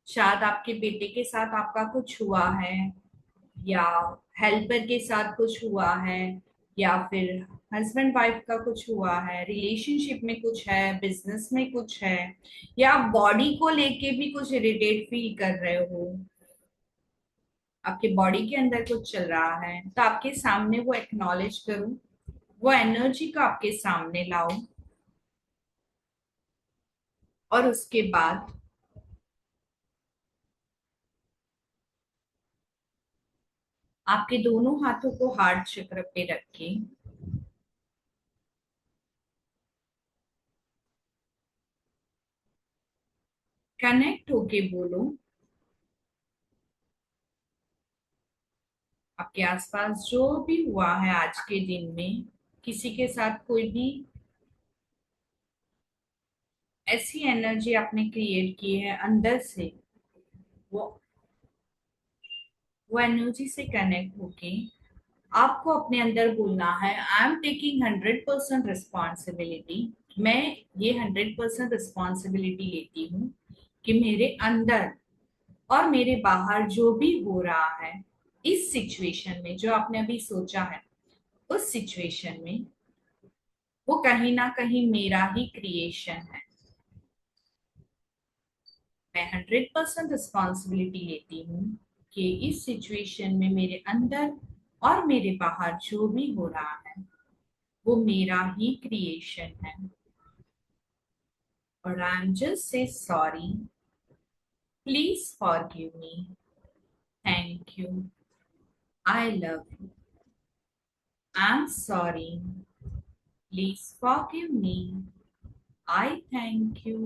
शायद आपके बेटे के साथ आपका कुछ हुआ है, या हेल्पर के साथ कुछ हुआ है, या फिर हस्बैंड वाइफ का कुछ हुआ है, रिलेशनशिप में कुछ है, बिजनेस में कुछ है, या बॉडी को लेके भी कुछ इरिटेट फील कर रहे हो, आपके बॉडी के अंदर कुछ चल रहा है, तो आपके सामने वो एक्नॉलेज करो, वो एनर्जी को आपके सामने लाओ, और उसके बाद आपके दोनों हाथों को हार्ट चक्र पे रख के कनेक्ट होके बोलो, आपके आसपास जो भी हुआ है आज के दिन में, किसी के साथ कोई भी ऐसी एनर्जी आपने क्रिएट की है अंदर से, वो वो एनर्जी से कनेक्ट होके आपको अपने अंदर बोलना है, आई एम टेकिंग 100% रिस्पॉन्सिबिलिटी। मैं ये 100% रिस्पॉन्सिबिलिटी लेती हूँ कि मेरे अंदर और मेरे बाहर जो भी हो रहा है इस सिचुएशन में, जो आपने अभी सोचा है उस सिचुएशन में, वो कहीं ना कहीं मेरा ही क्रिएशन है। मैं 100% रिस्पॉन्सिबिलिटी लेती हूँ कि इस सिचुएशन में मेरे अंदर और मेरे बाहर जो भी हो रहा है वो मेरा ही क्रिएशन है। और आई am just say sorry, please forgive me, thank you, I love you, I am sorry, please forgive me, I thank you,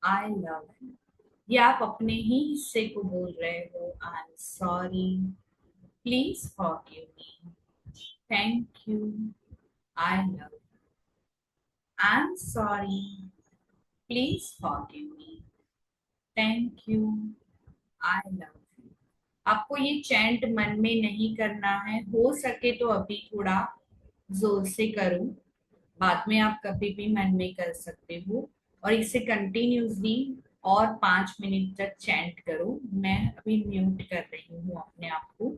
I love you. ये आप अपने ही हिस्से को बोल रहे हो, आई am sorry, please forgive me, thank you, I love you, I am sorry, please forgive me, thank you, I love you. आपको ये चैंट मन में नहीं करना है, हो सके तो अभी थोड़ा जोर से करो, बाद में आप कभी भी मन में कर सकते हो। और इसे कंटिन्यूसली और 5 मिनट तक चैंट करो। मैं अभी म्यूट कर रही हूँ अपने आप को।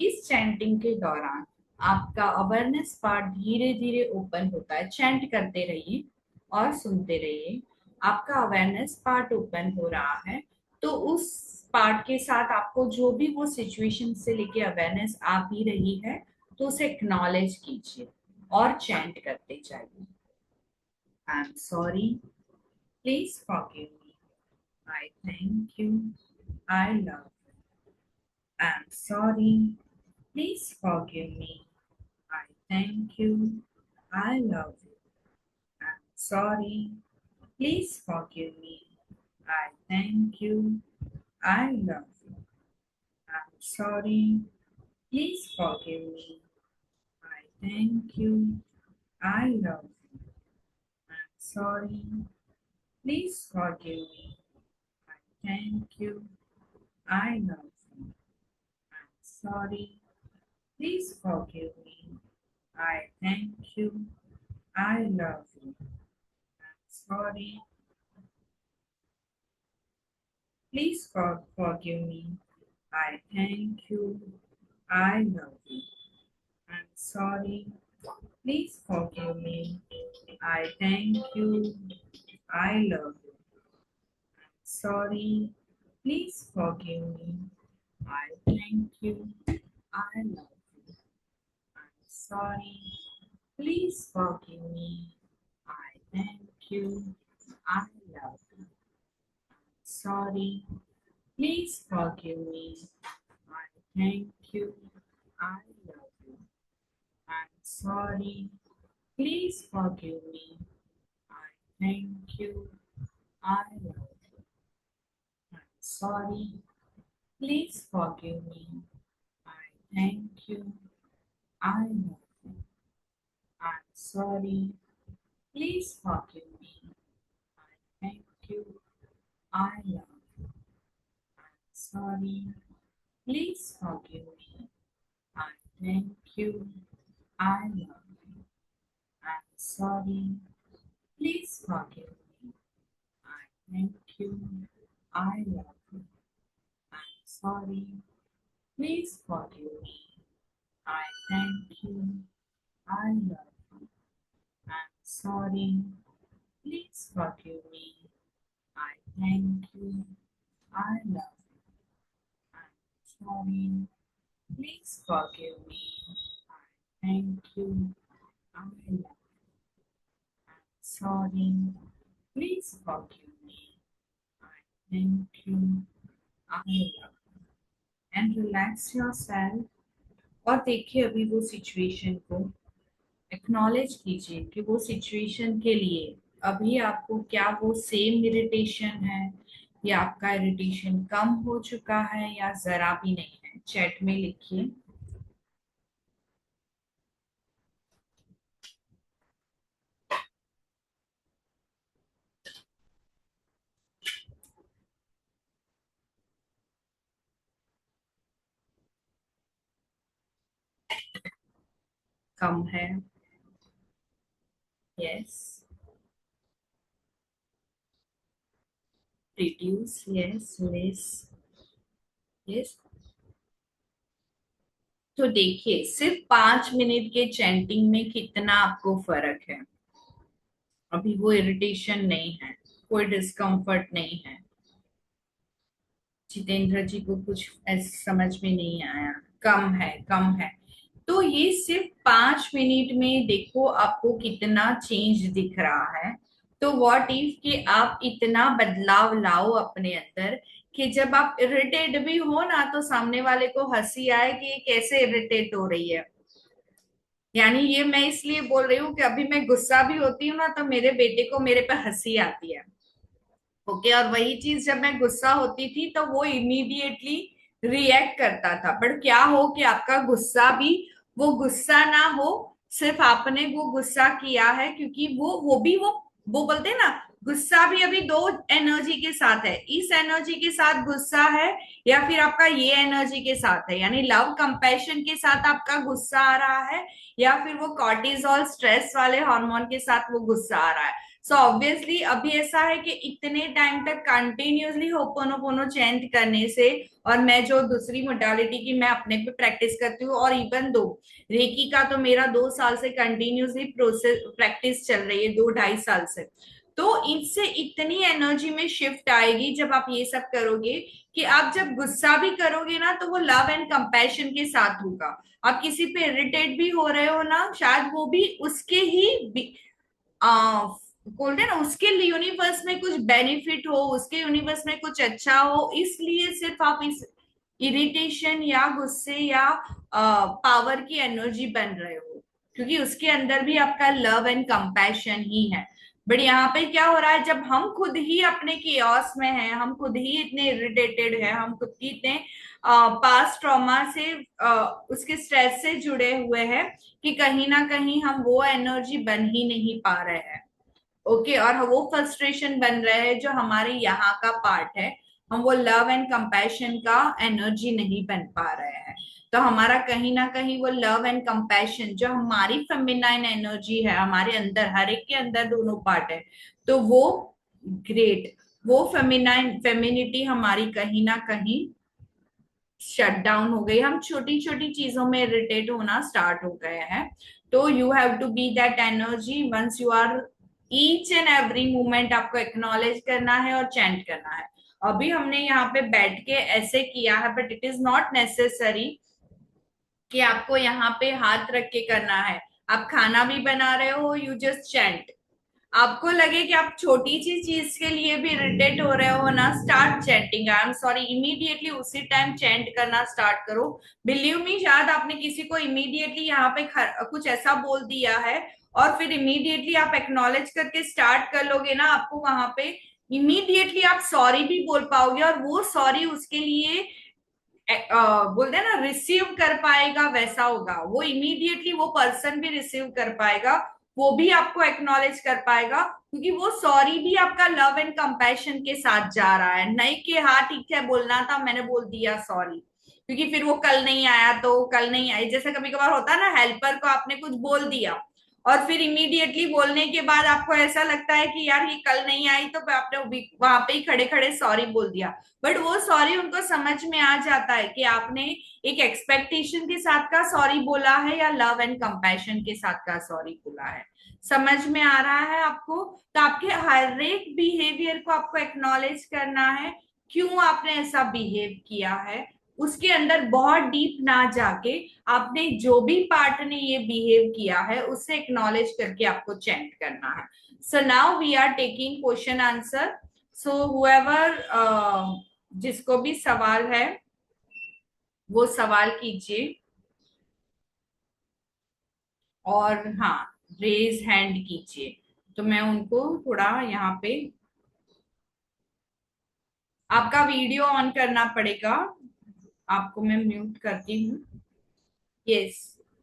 इस चैंटिंग के दौरान आपका अवेयरनेस पार्ट धीरे धीरे ओपन होता है। चैंट करते रहिए और सुनते रहिए। आपका अवेयरनेस पार्ट ओपन हो रहा है, तो उस पार्ट के साथ आपको जो भी वो सिचुएशन से लेके अवेयरनेस आ भी रही है, तो उसे एक्नॉलेज कीजिए और चैंट करते जाइए। आई am sorry, please forgive me, I thank you, I love you, I am sorry, please forgive me, I thank you. I love you. I'm sorry. Please forgive me. I thank you. I love you. I'm sorry. Please forgive me. I thank you. I love you. I'm sorry. Please forgive me. I thank you. I love you. I'm sorry. Please forgive me. I thank you. I love you. Sorry. Please forgive me. I thank you. I love you. I'm sorry. Please forgive me. I thank you. I love you. I'm sorry. Please forgive me. I thank you. I love you. I'm sorry. Please forgive me. I thank you. I love you. Sorry. Please forgive me. I thank you. I love you. I'm sorry. Please forgive me. I thank you. I love you. I'm sorry. Please forgive me. I thank you. I love you. I'm sorry. Please forgive me. I thank you. I love you. I'm sorry. Please forgive me. I thank you. I love you. I'm sorry. Please forgive me. I thank you. I love you. I'm sorry. Please forgive me. I thank you. I love you. I'm sorry. Please forgive me. I thank you. I love you. I'm sorry. Please forgive me. I thank you. I love you. Sorry. Please forgive me. I thank you. I love you. And relax yourself. और देखिए अभी वो situation को acknowledge कीजिए कि वो situation के लिए अभी आपको क्या वो सेम इरिटेशन है या आपका इरिटेशन कम हो चुका है या जरा भी नहीं है। चैट में लिखिए। कम है। Yes. Reduce. Yes. Less. Yes. तो देखिए सिर्फ 5 मिनट के चैंटिंग में कितना आपको फर्क है। अभी वो इरिटेशन नहीं है, कोई डिस्कम्फर्ट नहीं है। जितेंद्र जी को कुछ ऐसा समझ में नहीं आया। कम है, कम है। तो ये सिर्फ 5 मिनट में देखो आपको कितना चेंज दिख रहा है। तो व्हाट इफ कि आप इतना बदलाव लाओ अपने अंदर कि जब आप इरिटेट भी हो ना तो सामने वाले को हंसी आए कि ये कैसे इरिटेट हो रही है। यानी ये मैं इसलिए बोल रही हूँ कि अभी मैं गुस्सा भी होती हूँ ना तो मेरे बेटे को मेरे पे हंसी आती है। ओके। और वही चीज जब मैं गुस्सा होती थी तो वो इमीडिएटली रिएक्ट करता था। बट क्या हो कि आपका गुस्सा भी वो गुस्सा ना हो, सिर्फ आपने वो गुस्सा किया है क्योंकि वो भी वो बोलते हैं ना, गुस्सा भी अभी दो एनर्जी के साथ है। इस एनर्जी के साथ गुस्सा है या फिर आपका ये एनर्जी के साथ है, यानी लव कंपैशन के साथ आपका गुस्सा आ रहा है या फिर वो कॉर्टिसोल स्ट्रेस वाले हार्मोन के साथ वो गुस्सा आ रहा है। सो ऑब्वियसली अभी ऐसा है कि इतने टाइम तक कंटिन्यूसली होपोनोपोनो चैंट करने से, और मैं जो दूसरी मोडालिटी की मैं अपने पे प्रैक्टिस करती हूँ, और इवन दो रेकी का तो मेरा 2 साल से कंटिन्यूसली प्रोसेस प्रैक्टिस चल रही है, 2 ढाई साल से। तो इससे इतनी एनर्जी में शिफ्ट आएगी जब आप ये सब करोगे कि आप जब गुस्सा भी करोगे ना तो वो लव एंड कंपैशन के साथ होगा। आप किसी पे इरिटेट भी हो रहे हो ना, शायद वो भी उसके ही बोलते हैं ना, उसके यूनिवर्स में कुछ बेनिफिट हो, उसके यूनिवर्स में कुछ अच्छा हो, इसलिए सिर्फ आप इस इरिटेशन या गुस्से या पावर की एनर्जी बन रहे हो, क्योंकि उसके अंदर भी आपका लव एंड कंपैशन ही है। बट यहाँ पे क्या हो रहा है, जब हम खुद ही अपने कियोस में हैं, हम खुद ही इतने इरिटेटेड हैं, हम खुद ही इतने पास्ट ट्रॉमा से उसके स्ट्रेस से जुड़े हुए हैं कि कहीं ना कहीं हम वो एनर्जी बन ही नहीं पा रहे हैं। ओके। और वो फ्रस्ट्रेशन बन रहे हैं जो हमारे यहाँ का पार्ट है, हम वो लव एंड कंपैशन का एनर्जी नहीं बन पा रहे हैं। तो हमारा कहीं ना कहीं वो लव एंड कंपैशन जो हमारी फेमिनाइन एनर्जी है, हमारे अंदर हर एक के अंदर दोनों पार्ट है, तो वो ग्रेट वो फेमिनिटी हमारी कहीं ना कहीं शट डाउन हो गई, हम छोटी छोटी चीजों में इरिटेट होना स्टार्ट हो गए हैं। तो you have to be that energy once you are, each and every moment आपको एक्नॉलेज करना है और चैंट करना है। अभी हमने यहाँ पे बैठ के ऐसे किया है, but it is not necessary कि आपको यहाँ पे हाथ रख के करना है। आप खाना भी बना रहे हो, यू जस्ट चैंट। आपको लगे कि आप छोटी सी चीज के लिए भी इरिटेट हो रहे हो ना, start chanting I am sorry, immediately उसी टाइम चैंट करना स्टार्ट करो। बिलीव मी, शायद आपने किसी को इमीडिएटली यहाँ पे कुछ ऐसा बोल दिया है, और फिर इमीडिएटली आप एक्नॉलेज करके स्टार्ट कर लोगे ना, आपको वहां पे इमीडिएटली आप सॉरी भी बोल पाओगे, और वो सॉरी उसके लिए बोलते हैं ना रिसीव कर पाएगा, वैसा होगा वो। इमीडिएटली वो पर्सन भी रिसीव कर पाएगा, वो भी आपको एक्नॉलेज कर पाएगा, क्योंकि वो सॉरी भी आपका लव एंड कंपैशन के साथ जा रहा है, नहीं कि हाँ ठीक है बोलना था मैंने बोल दिया सॉरी, क्योंकि फिर वो कल नहीं आया तो कल नहीं आई। जैसे कभी कभार होता है ना, हेल्पर को आपने कुछ बोल दिया और फिर इमीडिएटली बोलने के बाद आपको ऐसा लगता है कि यार ये कल नहीं आई, तो आपने वहां पे ही खड़े खड़े सॉरी बोल दिया। बट वो सॉरी उनको समझ में आ जाता है कि आपने एक एक्सपेक्टेशन के साथ का सॉरी बोला है या लव एंड कंपैशन के साथ का सॉरी बोला है। समझ में आ रहा है आपको? तो आपके हर एक बिहेवियर को आपको एक्नॉलेज करना है, क्यों आपने ऐसा बिहेव किया है। उसके अंदर बहुत डीप ना जाके, आपने जो भी पार्ट ने ये बिहेव किया है उससे एक्नॉलेज करके आपको चेंज करना है। So now we are taking question answer. So whoever, जिसको भी सवाल है वो सवाल कीजिए, और हाँ रेज हैंड कीजिए, तो मैं उनको थोड़ा यहाँ पे, आपका वीडियो ऑन करना पड़ेगा, आपको मैं म्यूट करती हूँ। Yes,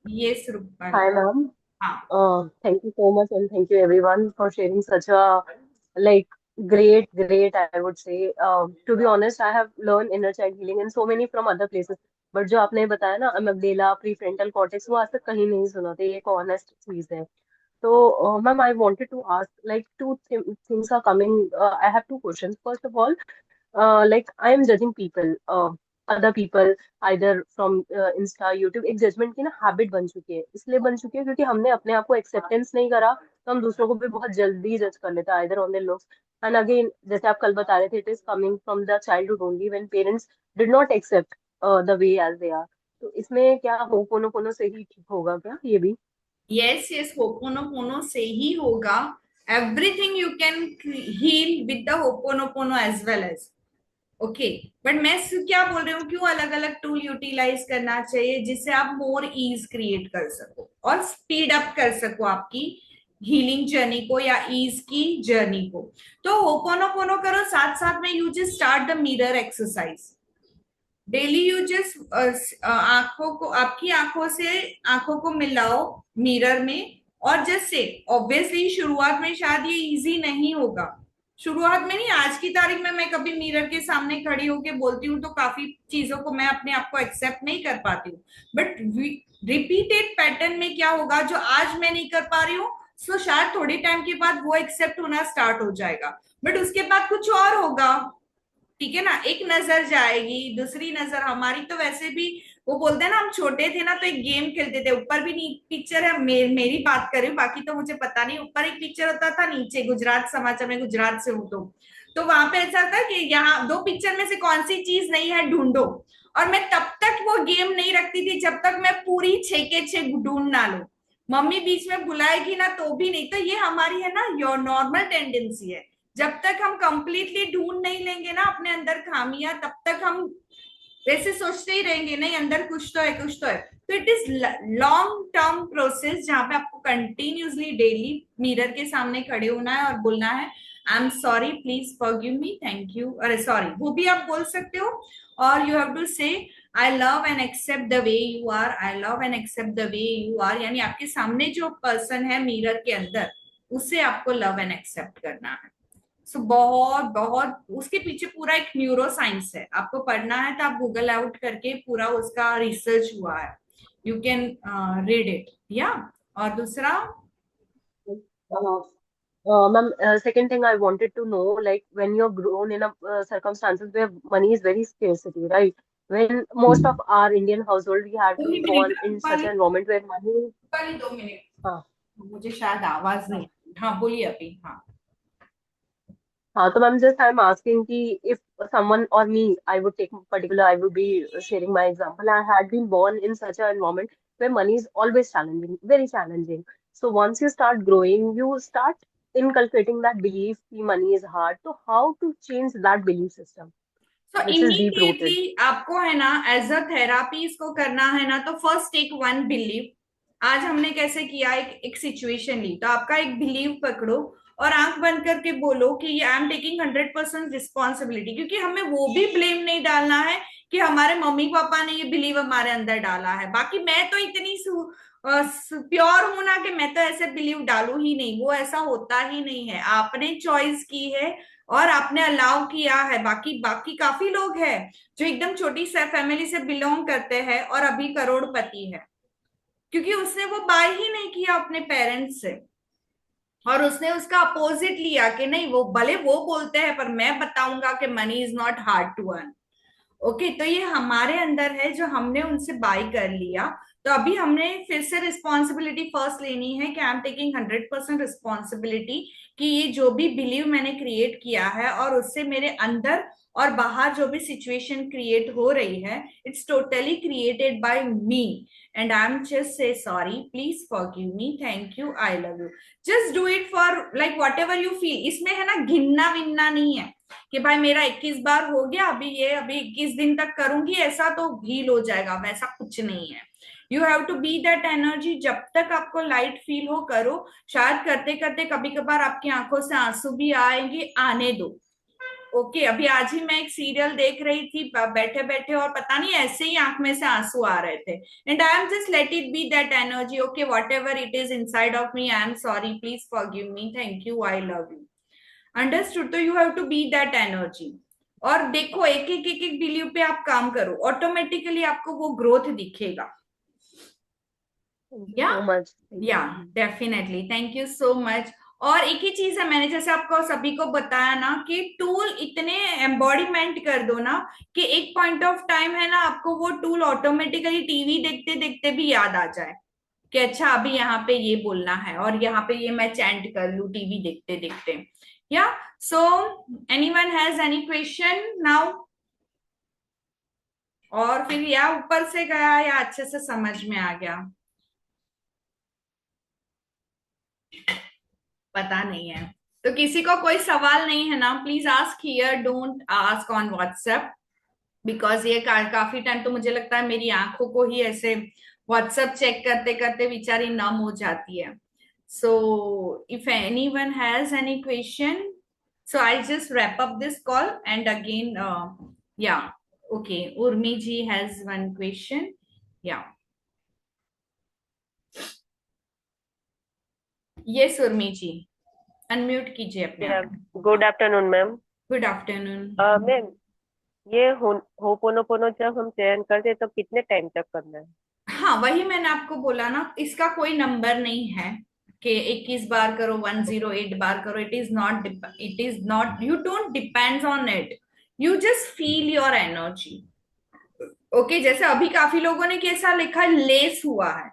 yes Hi, Rupali. ma'am. हाँ। Thank you so much, and thank you everyone for sharing such a like great. I would say. To be honest, I have learned inner child healing and so many from other places. But जो आपने बताया ना amygdala prefrontal cortex वो आज तक कहीं नहीं सुना था, ये एक ऑनेस्ट चीज है। तो ma'am I wanted to ask like two things are coming. I have two questions. First of all, like I am judging people, other people either from Insta, YouTube। एक जजमेंट की ना हैबिट बन चुकी है, इसलिए बन चुकी है क्योंकि हमने अपने आप को एक्सेप्टेंस नहीं करा, तो हम दूसरों को भी बहुत जल्दी जज कर लेते हैं either on their looks. And again जैसे आप कल बता रहे थे, it is coming from the childhood only when parents did not accept the way as they are. तो इसमें क्या होपोनोपोनो से ही ठीक होगा क्या ये भी? यस यस, होपोनोपोनो से ही होगा। Everything you can heal with the Ho'oponopono as well as. Okay, but मैं क्या बोल रही हूँ, क्यों अलग अलग टूल यूटिलाइज करना चाहिए, जिससे आप मोर ईज क्रिएट कर सको और स्पीड अप कर सको आपकी हीलिंग जर्नी को या ईज की जर्नी को। तो होपोनोपोनो करो, साथ साथ में you just start the mirror exercise. Daily you just आंखों को, आपकी आंखों से आंखों को मिलाओ मिरर में, और जस्ट से, ऑब्वियसली शुरुआत में शायद ये इजी नहीं होगा, शुरुआत में नहीं, आज की तारीख में मैं कभी मिरर के सामने खड़ी होके बोलती हूँ तो काफी चीजों को मैं अपने आप को एक्सेप्ट नहीं कर पाती हूँ। बट रिपीटेड पैटर्न में क्या होगा, जो आज मैं नहीं कर पा रही हूँ, सो शायद थोड़े टाइम के बाद वो एक्सेप्ट होना स्टार्ट हो जाएगा। बट उसके बाद कुछ और होगा, ठीक है ना, एक नजर जाएगी, दूसरी नजर हमारी तो वैसे भी, वो बोलते हैं ना, हम छोटे थे ना तो एक गेम खेलते थे, ऊपर भी पिक्चर है, मेरी बात कर रही हूँ, बाकी तो मुझे पता नहीं, ऊपर एक पिक्चर होता था, नीचे गुजरात समाचार में, गुजरात से हूँ तो वहां पे ऐसा था कि यहाँ दो पिक्चर में से कौन सी चीज नहीं है ढूंढो, और मैं तब तक वो गेम नहीं रखती थी जब तक मैं पूरी 6 के 6 ढूंढ ना लूं। मम्मी बीच में बुलाएगी ना तो भी नहीं, तो ये हमारी है ना योर नॉर्मल टेंडेंसी है। जब तक हम कंप्लीटली ढूंढ नहीं लेंगे ना अपने अंदर खामियां, तब तक हम वैसे सोचते ही रहेंगे नहीं अंदर कुछ तो है कुछ तो है। तो it is long term process, जहां पे आपको कंटिन्यूसली डेली मिरर के सामने खड़े होना है और बोलना है आई am sorry, please forgive me, thank you, अरे सॉरी वो भी आप बोल सकते हो। और you have to say I love and accept the way you are, I love and accept the way you are, यानी आपके सामने जो पर्सन है मिरर के अंदर, उससे आपको लव एंड एक्सेप्ट करना है। सो बहुत बहुत उसके पीछे पूरा एक न्यूरो साइंस है, आपको पढ़ना है तो आप गूगल आउट करके पूरा उसका रिसर्च हुआ है, यू कैन रीड इट या। और दूसरा, Ma'am, second thing I wanted to know, like when you're grown in a circumstances where money is very scarcity, right? When most of our Indian household, we have दो ही been minute born in such वाली an environment where money, वाली 2 minute, हाँ मुझे शायद आवाज नहीं हाँ आई। हाँ बोलिए अभी। हाँ। हाँ, तो ma'am just I am asking कि if someone or me, I would take particular, I would be sharing my example. I had been born in such an environment where money is always challenging, very challenging. So once you start growing, you start inculcating that belief कि money is hard. So how to change that belief system, तो which is deep rooted? Immediately आपको है ना as a therapy इसको करना है ना, तो फर्स्ट टेक वन बिलीव। आज हमने कैसे किया, एक सिचुएशन ली, तो आपका एक बिलीव पकड़ो और आंख बंद करके बोलो कि आई एम टेकिंग 100% रिस्पॉन्सिबिलिटी, क्योंकि हमें वो भी ब्लेम नहीं डालना है कि हमारे मम्मी पापा ने ये बिलीव हमारे अंदर डाला है। बाकी मैं तो इतनी प्योर हूं ना कि मैं तो ऐसे बिलीव डालू ही नहीं, वो ऐसा होता ही नहीं है। आपने चॉइस की है और आपने अलाउ किया है। बाकी बाकी काफी लोग हैं जो एकदम छोटी सी फैमिली से बिलोंग करते हैं और अभी करोड़पति है, क्योंकि उसने वो बाय ही नहीं किया अपने पेरेंट्स से, और उसने उसका अपोजिट लिया कि नहीं, वो भले वो बोलते हैं पर मैं बताऊंगा कि money is not hard to earn. Okay, तो ये हमारे अंदर है जो हमने उनसे बाय कर लिया। तो अभी हमने फिर से रिस्पॉन्सिबिलिटी फर्स्ट लेनी है कि आई एम टेकिंग 100% रिस्पॉन्सिबिलिटी, कि ये जो भी बिलीव मैंने क्रिएट किया है और उससे मेरे अंदर और बाहर जो भी सिचुएशन क्रिएट हो रही है, it's totally created by me, and I am just say sorry, please forgive me, thank you, I love you. Just do it for like what ever you feel. इसमें है ना गिनना विनना नहीं है कि भाई मेरा 21 बार हो गया, अभी 21 दिन तक करूंगी ऐसा तो हील हो जाएगा, वैसा कुछ नहीं है। You have to be that energy. जब तक आपको लाइट फील हो करो। शायद करते करते कभी कभार आपकी आंखों से आंसू भी आएंगे, आने दो। ओके, अभी आज ही मैं एक सीरियल देख रही थी बैठे बैठे, और पता नहीं ऐसे ही आंख में से आंसू आ रहे थे। And I am just let it be that energy. Okay, whatever it is inside of me, I am sorry, please forgive me, thank you, I love you. Understood? तो you have to be that energy. और देखो, एक एक believe पे आप काम करो, automatically आपको वो ग्रोथ दिखेगा। Thank you या so much. Thank या you. Definitely, thank you so much. और एक ही चीज है, मैंने जैसे आपको सभी को बताया ना कि टूल इतने एम्बॉडीमेंट कर दो ना कि एक पॉइंट ऑफ टाइम है ना, आपको वो टूल ऑटोमेटिकली टीवी देखते देखते भी याद आ जाए कि अच्छा अभी यहाँ पे ये बोलना है और यहाँ पे ये मैं चैंट कर लू टीवी देखते देखते। या so anyone has any question now? और फिर या ऊपर से गया या अच्छे से समझ में आ गया, पता नहीं है। तो किसी को कोई सवाल नहीं है ना, please ask here, don't ask on WhatsApp, because ये काफी टाइम तो मुझे लगता है मेरी आंखों को ही ऐसे व्हाट्सएप चेक करते करते बेचारी नम हो जाती है। So if any one has any question, so I'll just wrap up this call and again yeah, okay, Urmi ji has one question. Yeah, yes Urmi ji, unmute कीजिए अपने या आप। Good afternoon ma'am. Good afternoon. Ma'am, ये ho'oponopono जब हम चयन करते हैं तो कितने टाइम तक करना है? हाँ, वही मैंने आपको बोला ना, इसका कोई नंबर नहीं है कि 21 बार करो, 108 बार करो। It is not, you don't depends on it, you just feel your energy. Okay, जैसे अभी काफी लोगों ने कैसा लिखा है, लेस हुआ है।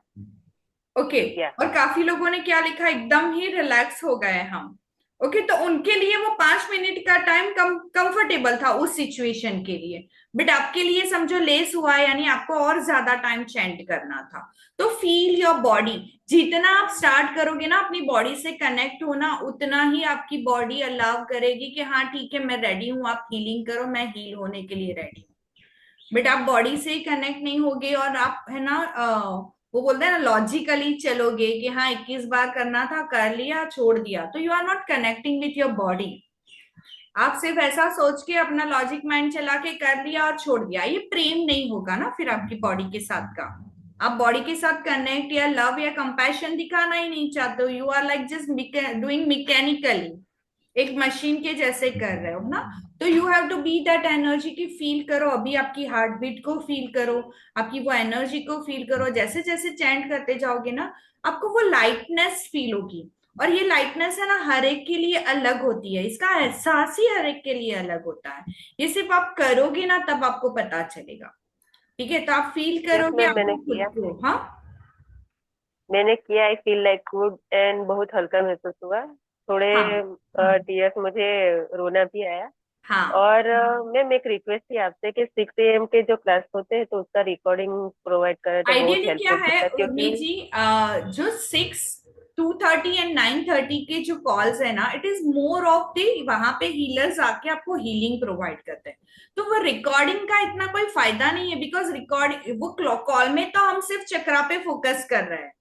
ओके, या और काफी लोगों ने क्या लिखा, एकदम ही रिलैक्स हो गए हम। ओके, तो उनके लिए वो 5 मिनट का टाइम कंफर्टेबल था उस सिचुएशन के लिए। बट आपके लिए समझो लेस हुआ है, यानी आपको और ज्यादा टाइम चैंट करना था। तो फील योर बॉडी। जितना आप स्टार्ट करोगे ना अपनी बॉडी से कनेक्ट होना, उतना ही आपकी बॉडी अलाउ करेगी कि हाँ ठीक है, मैं रेडी हूँ, आप हीलिंग करो, मैं हील होने के लिए रेडी हूँ। बट आप बॉडी से ही कनेक्ट नहीं होगे और आप है ना वो बोलते हैं ना लॉजिकली चलोगे कि हाँ 21 बार करना था, कर लिया, छोड़ दिया, तो you are not connecting with your body. आप सिर्फ ऐसा सोच के अपना लॉजिक माइंड चला के कर लिया और छोड़ दिया, ये प्रेम नहीं होगा ना फिर आपकी बॉडी के साथ का। आप बॉडी के साथ कनेक्ट या लव या कंपैशन दिखाना ही नहीं चाहते हो, you are like just doing mechanically, एक मशीन के जैसे कर रहे हो ना। तो you have to be that energy की फील करो, अभी आपकी हार्ट बीट को फील करो, आपकी वो एनर्जी को फील करो। जैसे जैसे चैंट करते जाओगे ना, आपको वो लाइटनेस फील होगी। और ये लाइटनेस है ना हर एक के लिए अलग होती है, इसका एहसास ही हर एक के लिए अलग होता है। ये सिर्फ आप करोगे ना तब आपको पता चलेगा। ठीक है, तो आप फील यस करोगे मैम, आपको खुद को। हाँ मैंने किया। I feel like good and बहुत हल्का महसूस हुआ। थोड़े हाँ टीयर्स, मुझे रोना भी आया। हाँ। और मैम एक रिक्वेस्ट थी आपसे कि 6 AM के जो क्लास होते हैं तो उसका रिकॉर्डिंग प्रोवाइड करें तो बहुत आइडियली क्या हेल्पफुल है होता है, उर्मी क्योंकि जी, जो 2:30 एंड 9:30 के जो कॉल्स है ना, it is more of the, वहां पे हीलर्स आके आपको हीलिंग प्रोवाइड करते हैं। तो वो रिकॉर्डिंग का इतना कोई फायदा नहीं है, बिकॉज रिकॉर्डिंग वो कॉल में तो हम सिर्फ चक्रा पे फोकस कर रहे हैं।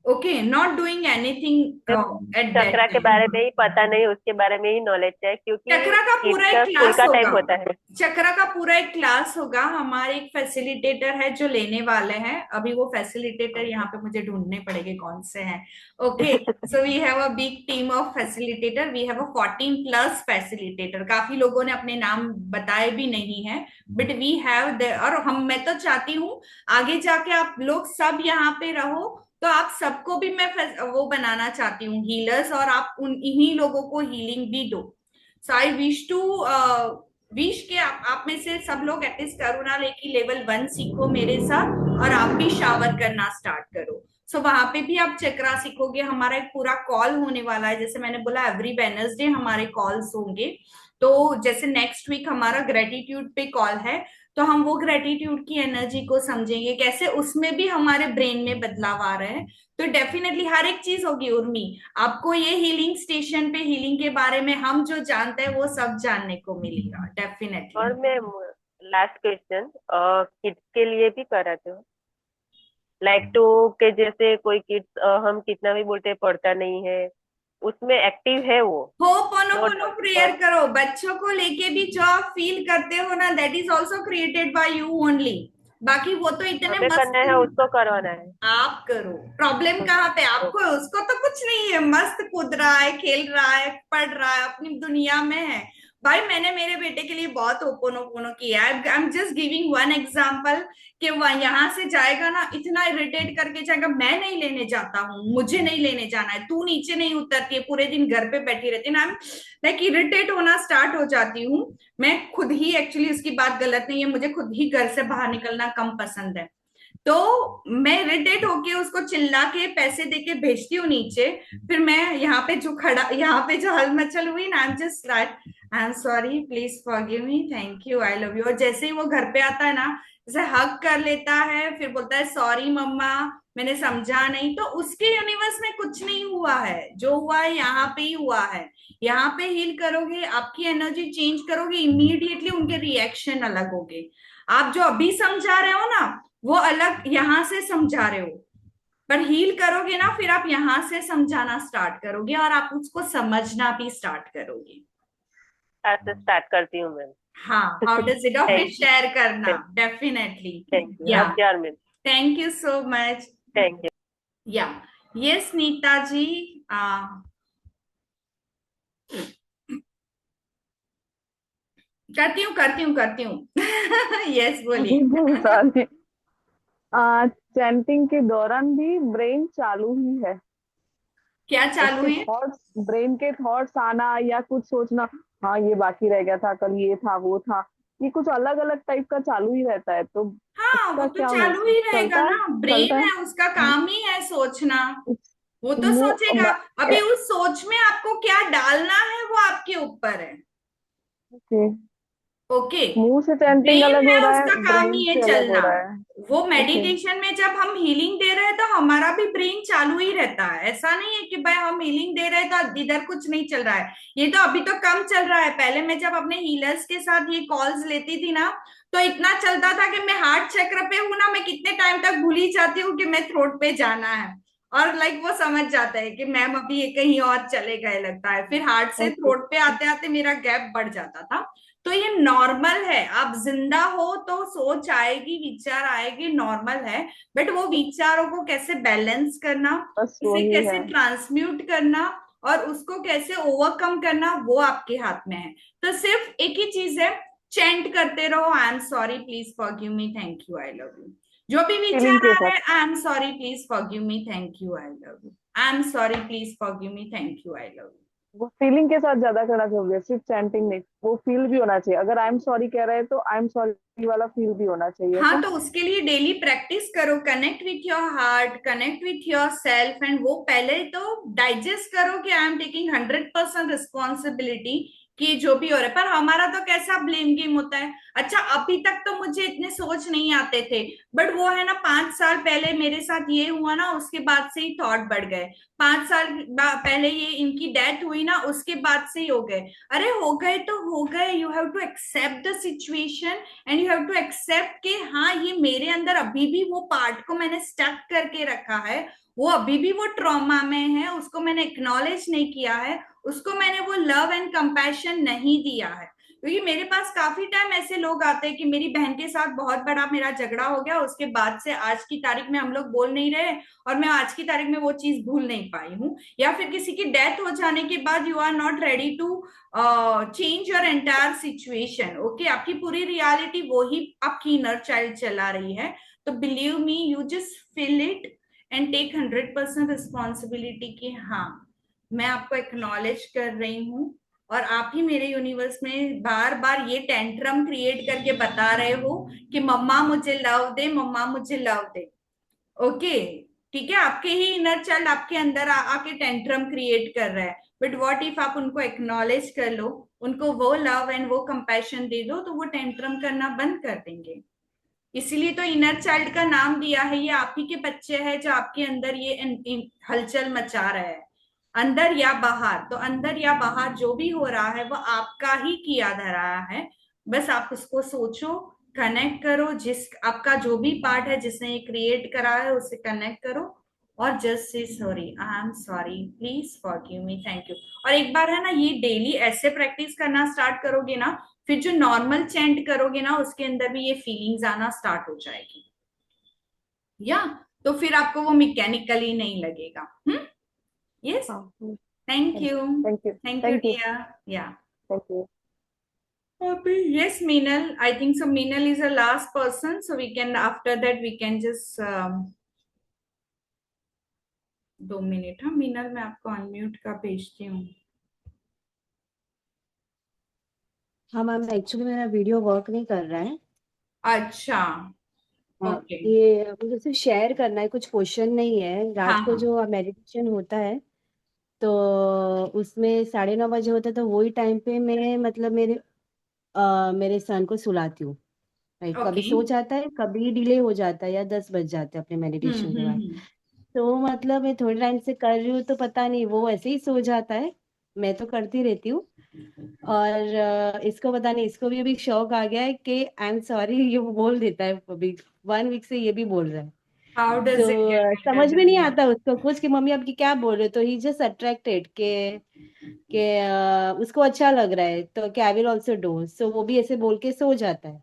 Okay, not doing anything at that chakra के टाइम। बारे में ही पता नहीं, उसके बारे में ही नॉलेज है, क्योंकि चक्रा का किड्स पूरा एक का स्कूल क्लास का टाइम होगा। होता है। चक्रा का पूरा एक क्लास होगा, हमारे एक फैसिलिटेटर है जो लेने वाले हैं। अभी वो फैसिलिटेटर यहाँ पे मुझे ढूंढने पड़ेंगे कौन से हैं। Okay, so we have a big team of facilitator, we have a 14+ facilitator. काफी लोगों ने अपने नाम बताए भी नहीं है, बट वी हैव और हम, मैं तो चाहती हूँ आगे जाके आप लोग सब यहाँ पे रहो, तो आप सबको भी मैं वो बनाना चाहती हूँ हीलर्स, और आप उन इन्हीं लोगों को हीलिंग भी दो। सो आई विश टू विश के आप में से सब लोग एटलीस्ट करुणा लेकी लेवल 1 सीखो मेरे साथ, और आप भी शावर करना स्टार्ट करो। सो वहां पे भी आप चक्रा सीखोगे। हमारा एक पूरा कॉल होने वाला है, जैसे मैंने बोला एवरी वेडनेसडे हमारे कॉल्स होंगे। तो जैसे नेक्स्ट वीक हमारा ग्रेटिट्यूड पे कॉल है, तो हम वो ग्रेटिट्यूड की एनर्जी को समझेंगे कैसे उसमें भी हमारे ब्रेन में बदलाव आ रहे हैं। तो डेफिनेटली हर एक चीज होगी उर्मी, आपको ये हीलिंग स्टेशन पे हीलिंग के बारे में हम जो जानते हैं वो सब जानने को मिलेगा डेफिनेटली। और मैम लास्ट क्वेश्चन, किड्स के लिए भी कराते हो? लाइक टू के जैसे कोई किड्स हम कितना भी बोलते हैं पढ़ता नहीं है, उसमें एक्टिव है वो। हो पोनो नॉट पोनो प्रेयर करो, बच्चों को लेके भी जो आप फील करते हो ना, that is also created by you only. बाकी वो तो इतने हमें करना मस्त, है, उसको करवाना है। आप करो। प्रॉब्लम कहाँ पे आपको है, उसको तो कुछ नहीं है, मस्त कूद रहा है, खेल रहा है, पढ़ रहा है, अपनी दुनिया में है। भाई मैंने मेरे बेटे के लिए बहुत ओपोनो किया है। आई am just giving one example कि वह यहाँ से जाएगा ना, इतना इरिटेट करके जाएगा, मैं नहीं लेने जाता हूँ, मुझे नहीं लेने जाना है, तू नीचे नहीं उतरती है, पूरे दिन घर पे बैठी रहती है ना। लाइक इरिटेट होना स्टार्ट हो जाती हूँ। मैं खुद ही, एक्चुअली उसकी बात गलत नहीं है, मुझे खुद ही घर से बाहर निकलना कम पसंद है। तो मैं इरिटेट होके उसको चिल्ला के पैसे देके भेजती हूँ नीचे। फिर मैं यहाँ पे जो खड़ा, यहाँ पे जो हल मचल हुई ना, आई am just like I am sorry, please forgive me, thank you, I love you. और जैसे ही वो घर पे आता है ना, जैसे हग कर लेता है, फिर बोलता है सॉरी मम्मा, मैंने समझा नहीं। तो उसके यूनिवर्स में कुछ नहीं हुआ है, जो हुआ है यहाँ पे ही हुआ है। यहाँ पे हील करोगे, आपकी एनर्जी चेंज करोगे, इमीडिएटली उनके रिएक्शन अलग होंगे। आप जो अभी समझा रहे हो ना, वो अलग यहाँ से समझा रहे हो, पर हील करोगे ना, फिर आप यहाँ से समझाना स्टार्ट करोगे और आप उसको समझना भी स्टार्ट करोगे। आज से स्टार्ट करती हूँ मैम। हाँ, हाउ डज इट, और फिर थैंक शेयर करना यू। डेफिनेटली। थैंक यू, या हाँ sure ma'am. Thank you so much. Thank you. या यस नीता जी, करती हूँ यस बोलिए। सॉरी। चैंटिंग के दौरान भी ब्रेन चालू ही है। क्या चालू उसके है? थॉट्स, ब्रेन के थॉट्स आना या कुछ सोचना, हाँ ये बाकी रह गया था, कल ये था वो था, ये कुछ अलग अलग टाइप का चालू ही रहता है। तो हाँ, वो उसका तो क्या चालू ही रहेगा चलता है, ना, ब्रेन चलता है। है, उसका काम ही है सोचना। वो तो वो सोचेगा। अभी उस सोच में आपको क्या डालना है वो आपके ऊपर है। ओके, ओके, मुंह से चैंटिंग ब्रेन अलग हो है, रहा है, उसका काम ब्रेन ही है से अलग हो चलना। रहा है। वो ओके। मेडिटेशन में जब हम हीलिंग दे रहे हैं तो हमारा भी ब्रेन चालू ही रहता है। ऐसा नहीं है कि भाई हम हीलिंग दे रहे हैं तो इधर कुछ नहीं चल रहा है। ये तो अभी तो कम चल रहा है, पहले मैं जब अपने हीलर्स के साथ ये कॉल्स लेती थी ना, तो इतना चलता था कि मैं हार्ट चक्र पे हूं ना, मैं कितने टाइम तक भूल ही जाती हूँ कि मैं थ्रोट पे जाना है। और लाइक वो समझ जाता है कि मैम अभी ये कहीं और चले गए लगता है, फिर हार्ट से ओके। थ्रोट पे आते आते मेरा गैप बढ़ जाता था। तो ये नॉर्मल है, आप जिंदा हो तो सोच आएगी, विचार आएगी, नॉर्मल है। बट वो विचारों को कैसे बैलेंस करना, बस इसे वही कैसे है। ट्रांसम्यूट करना, और उसको कैसे ओवरकम करना, वो आपके हाथ में है। तो सिर्फ एक ही चीज है, चेंट करते रहो, आई am sorry, please forgive me, thank you, I love you. जो भी फीलिंग विचार के आ रहे साथ। हैं, आई am sorry, please forgive me, thank you, I love you. I am sorry, please forgive me, thank you, I love you. वो feeling के साथ ज्यादा करना चाहिए, सिर्फ चैंटिंग नहीं, वो फील भी होना चाहिए। अगर आई एम सॉरी कह रहे हैं तो आई एम सॉरी वाला फील भी होना चाहिए, हाँ, क्या? तो उसके लिए डेली प्रैक्टिस करो, connect with your heart, connect with your self, and वो पहले तो डाइजेस्ट करो कि आई एम टेकिंग 100% रिस्पॉन्सिबिलिटी कि जो भी हो रहा है। पर हमारा तो कैसा ब्लेम गेम होता है। अच्छा, अभी तक तो मुझे इतने सोच नहीं आते थे, बट वो है ना, 5 साल पहले मेरे साथ ये हुआ ना, उसके बाद से ही थॉट बढ़ गए। 5 साल पहले ये इनकी डेथ हुई ना, उसके बाद से ही हो गए। अरे हो गए तो हो गए, you have to accept the situation, and you have to accept कि हाँ, ये मेरे अंदर अभी भी वो पार्ट को मैंने स्टक करके रखा है, वो अभी भी वो ट्रॉमा में है, उसको मैंने एक्नॉलेज नहीं किया है, उसको मैंने वो लव एंड कंपैशन नहीं दिया है। क्योंकि मेरे पास काफी टाइम ऐसे लोग आते हैं कि मेरी बहन के साथ बहुत बड़ा मेरा झगड़ा हो गया, उसके बाद से आज की तारीख में हम लोग बोल नहीं रहे, और मैं आज की तारीख में वो चीज भूल नहीं पाई हूँ। या फिर किसी की डेथ हो जाने के बाद you are not ready to change your entire situation. Okay, आपकी पूरी रियलिटी वो ही आपकी इनर चाइल्ड चला रही है। तो believe me, you just feel it and take 100% responsibility कि हाँ, मैं आपको एक्नॉलेज कर रही हूँ, और आप ही मेरे यूनिवर्स में बार बार ये टेंट्रम क्रिएट करके बता रहे हो कि मम्मा मुझे लव दे, मम्मा मुझे लव दे। ओके, ठीक है, आपके ही इनर चाइल्ड आपके अंदर आके टेंट्रम क्रिएट कर रहा है। बट व्हाट इफ आप उनको एक्नॉलेज कर लो, उनको वो लव एंड वो कंपैशन दे दो, तो वो टेंट्रम करना बंद कर देंगे। इसीलिए तो इनर चाइल्ड का नाम दिया है। ये आप ही के बच्चे हैं जो आपके अंदर ये हलचल मचा रहे हैं, अंदर या बाहर। तो अंदर या बाहर जो भी हो रहा है वो आपका ही किया धरा है। बस आप उसको सोचो, कनेक्ट करो, जिस आपका जो भी पार्ट है जिसने ये क्रिएट करा है उससे कनेक्ट करो, और just say sorry, I am sorry, please forgive me, thank you. और एक बार है ना, ये डेली ऐसे प्रैक्टिस करना स्टार्ट करोगे ना, फिर जो नॉर्मल चैंट करोगे ना उसके अंदर भी ये फीलिंग्स आना स्टार्ट हो जाएगी। या तो फिर आपको वो मैकेनिकली नहीं लगेगा। यस, हाँ। Thank you, thank you, thank you thank you, dear. या thank you. yes, Meenal, I think so. Meenal is the last person, so we can, after that we can just 2 minute. हाँ मीनल, मैं आपको unmute का भेजती हूँ। हाँ ma'am, actually मेरा video work नहीं कर रहा है। अच्छा, हाँ, ओके। ये मुझे सिर्फ शेयर करना है, कुछ क्वेश्चन नहीं है। हाँ रात को हाँ, जो मेडिटेशन होता है तो उसमें 9:30 होता है, तो वही टाइम पे मैं मतलब मेरे सन को सुलाती हूँ। राइट, कभी ओके। सो जाता है, कभी डिले हो जाता है या 10 बज जाते हैं अपने मेडिटेशन के बाद। हम्म। तो मतलब मैं थोड़े टाइम से कर रही हूँ तो पता नहीं वो ऐसे ही सो जाता है। मैं तो करती रहती हूँ। और इसको पता नहीं, इसको भी अभी शौक आ गया है कि आई एम सॉरी, ये वो बोल देता है अभी 1 वीक से, ये भी बोल रहा है। हाउ तो डज इट गेट बेटर समझ में देन नहीं दिस? आता उसको कुछ कि मम्मी आपकी क्या बोल रहे हो, तो ही जस्ट अट्रैक्टेड के उसको अच्छा लग रहा है तो कि आई विल ऑल्सो डू, सो वो भी ऐसे बोल के सो जाता है।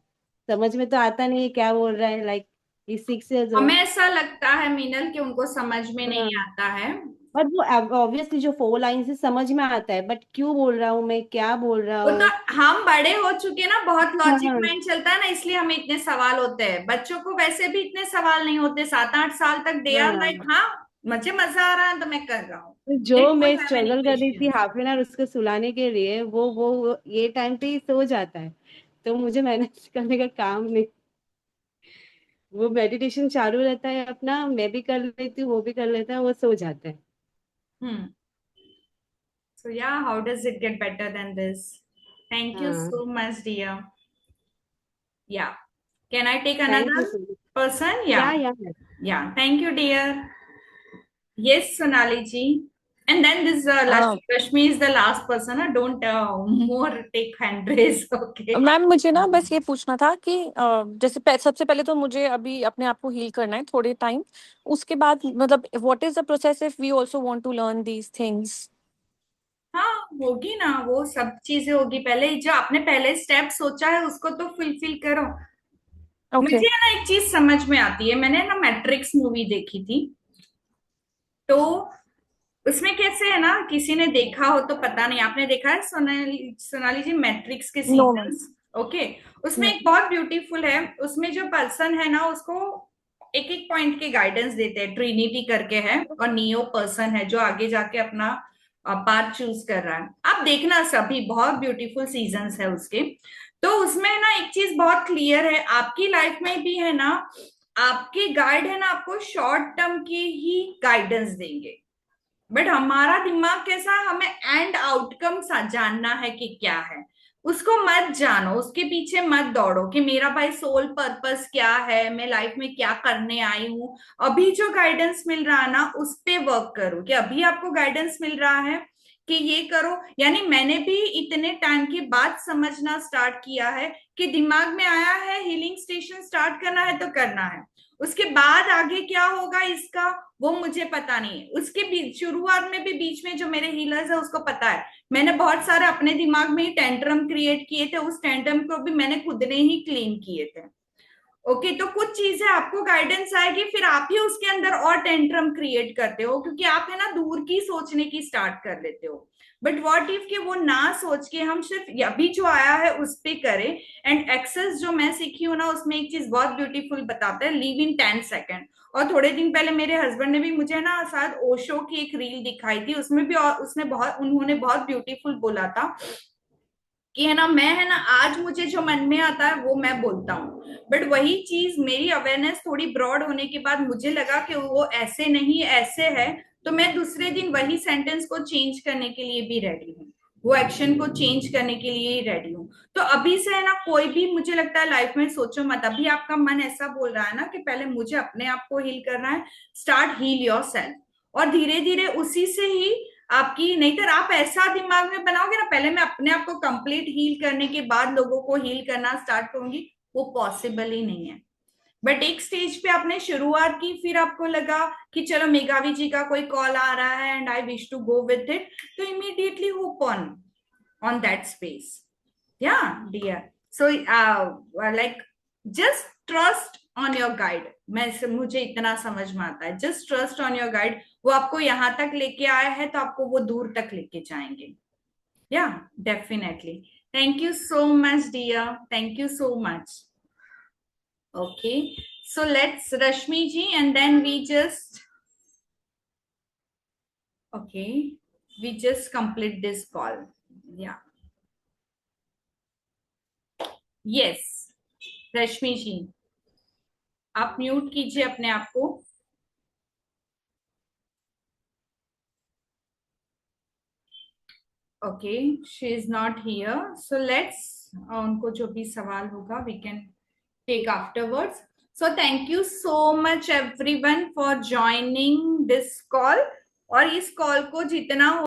समझ में तो आता नहीं है क्या बोल रहा है, लाइक ही 6 years हमें old। ऐसा लगता है मीनल कि उनको समझ में नहीं हाँ, आता है। बट वो ऑब्वियसली जो 4 लाइन से समझ में आता है, बट क्यों बोल रहा हूँ मैं, क्या बोल रहा वो तो हूँ। हम बड़े हो चुके ना, बहुत लॉजिक हाँ माइंड चलता है ना, इसलिए हमें इतने सवाल होते हैं। बच्चों को वैसे भी इतने सवाल नहीं होते, 7-8 साल तक दे आर लाइक, हाँ, हाँ मुझे मजा आ रहा है तो मैं कर रहा हूँ। तो दे जो मैं डोंट हैव एनी स्ट्रगल कर रही थी क्वेश्चंस। ½ एन आवर उसको सुलाने के लिए, वो ये टाइम पे ही सो जाता है। तो मुझे मैनेज करने का काम नहीं, वो मेडिटेशन चालू रहता है अपना, मैं भी कर लेती हूँ, वो भी कर लेता है, वो सो जाता है। हम्म। So yeah, how does it get better than this? Thank you हाँ, so much, dear. Yeah. Can I take thank you another so much. person? या Yeah. या Yeah. Thank you, dear. Yes, Sonali ji. And then this हाँ Rashmi is the last person. Don't more take hand raise. Okay. Ma'am, मुझे ना बस ये पूछना था कि जैसे सबसे पहले तो मुझे अभी अपने आप को हील करना है थोड़े टाइम, उसके बाद मतलब what is the process if we also want to learn these things? हाँ, होगी ना, वो सब चीजें होगी। पहले जो आपने पहले स्टेप सोचा है उसको तो फुलफिल करो। ओके। मुझे है ना एक चीज समझ में आती है, मैंने ना मैट्रिक्स मूवी देखी थी। तो उसमें कैसे है ना, किसी ने देखा हो तो पता नहीं, आपने देखा है सोनाली सोनाली जी मैट्रिक्स के नो मैम। सीजन्स? ओके। उसमें एक बहुत ब्यूटीफुल है, उसमें जो पर्सन है ना उसको एक एक पॉइंट के गाइडेंस देते हैं। ट्रिनिटी करके है और नियो पर्सन है जो आगे जाके अपना पाथ चूज कर रहा है। आप देखना सभी बहुत ब्यूटीफुल सीजन्स है उसके। तो उसमें ना एक चीज बहुत क्लियर है, आपकी लाइफ में भी है ना, आपके गाइड है ना आपको शॉर्ट टर्म की ही गाइडेंस देंगे, बट हमारा दिमाग कैसा है, हमें एंड आउटकम जानना है कि क्या है। उसको मत जानो, उसके पीछे मत दौड़ो कि मेरा भाई सोल पर्पस क्या है, मैं लाइफ में क्या करने आई हूँ। अभी जो गाइडेंस मिल रहा है ना उस पे वर्क करो, कि अभी आपको गाइडेंस मिल रहा है कि ये करो। यानी मैंने भी इतने टाइम के बाद समझना स्टार्ट किया है कि दिमाग में आया है हीलिंग स्टेशन स्टार्ट करना है तो करना है, उसके बाद आगे क्या होगा इसका वो मुझे पता नहीं है। उसके बीच शुरुआत में भी बीच में जो मेरे हीलर्स है उसको पता है, मैंने बहुत सारे अपने दिमाग में ही टेंट्रम क्रिएट किए थे, उस टेंट्रम को भी मैंने खुद ने ही क्लीन किए थे। ओके, तो कुछ चीजें आपको गाइडेंस आएगी, फिर आप ही उसके अंदर और टेंट्रम क्रिएट करते हो, क्योंकि आप है ना दूर की सोचने की स्टार्ट कर लेते हो। बट व्हाट इफ के वो ना सोच के हम सिर्फ अभी जो आया है उस पे करें। एंड एक्सेस जो मैं सीखी हूँ ना उसमें एक चीज बहुत ब्यूटीफुल बताता है, लिव इन 10 सेकेंड। और थोड़े दिन पहले मेरे हस्बैंड ने भी मुझे ना शायद ओशो की एक रील दिखाई थी, उसमें भी और उसमें बहुत उन्होंने बहुत ब्यूटीफुल बोला था कि है ना, मैं है ना आज मुझे जो मन में आता है वो मैं बोलता हूँ, बट वही चीज मेरी अवेयरनेस थोड़ी ब्रॉड होने के बाद मुझे लगा कि वो ऐसे नहीं ऐसे है, तो मैं दूसरे दिन वही सेंटेंस को चेंज करने के लिए भी रेडी हूँ, वो एक्शन को चेंज करने के लिए ही रेडी हूँ। तो अभी से है ना कोई भी मुझे लगता है लाइफ में सोचो मत, अभी आपका मन ऐसा बोल रहा है ना कि पहले मुझे अपने आप को हील करना है, स्टार्ट हील योर सेल्फ। और धीरे धीरे उसी से ही आपकी, नहीं तो आप ऐसा दिमाग में बनाओगे ना पहले मैं अपने आप को कंप्लीट हील करने के बाद लोगों को हील करना स्टार्ट करूंगी, वो पॉसिबल ही नहीं है। बट एक स्टेज पे आपने शुरुआत की, फिर आपको लगा कि चलो मेघावी जी का कोई कॉल आ रहा है and I wish to go with it, तो immediately hook on that space. या dear, so like just trust on your guide. मुझे इतना समझ में आता है, just trust on your guide. वो आपको यहां तक लेके आया है तो आपको वो दूर तक लेके जाएंगे। या definitely. Thank you so much dear, thank you so much. Okay, so let's Rashmi ji and then we just complete this call. Yeah, yes, Rashmi ji आप म्यूट कीजिए अपने आप को। Okay, she is not here, so let's उनको जो भी सवाल होगा we can take afterwards. So thank you so much everyone for joining this call. और इस कॉल को जितना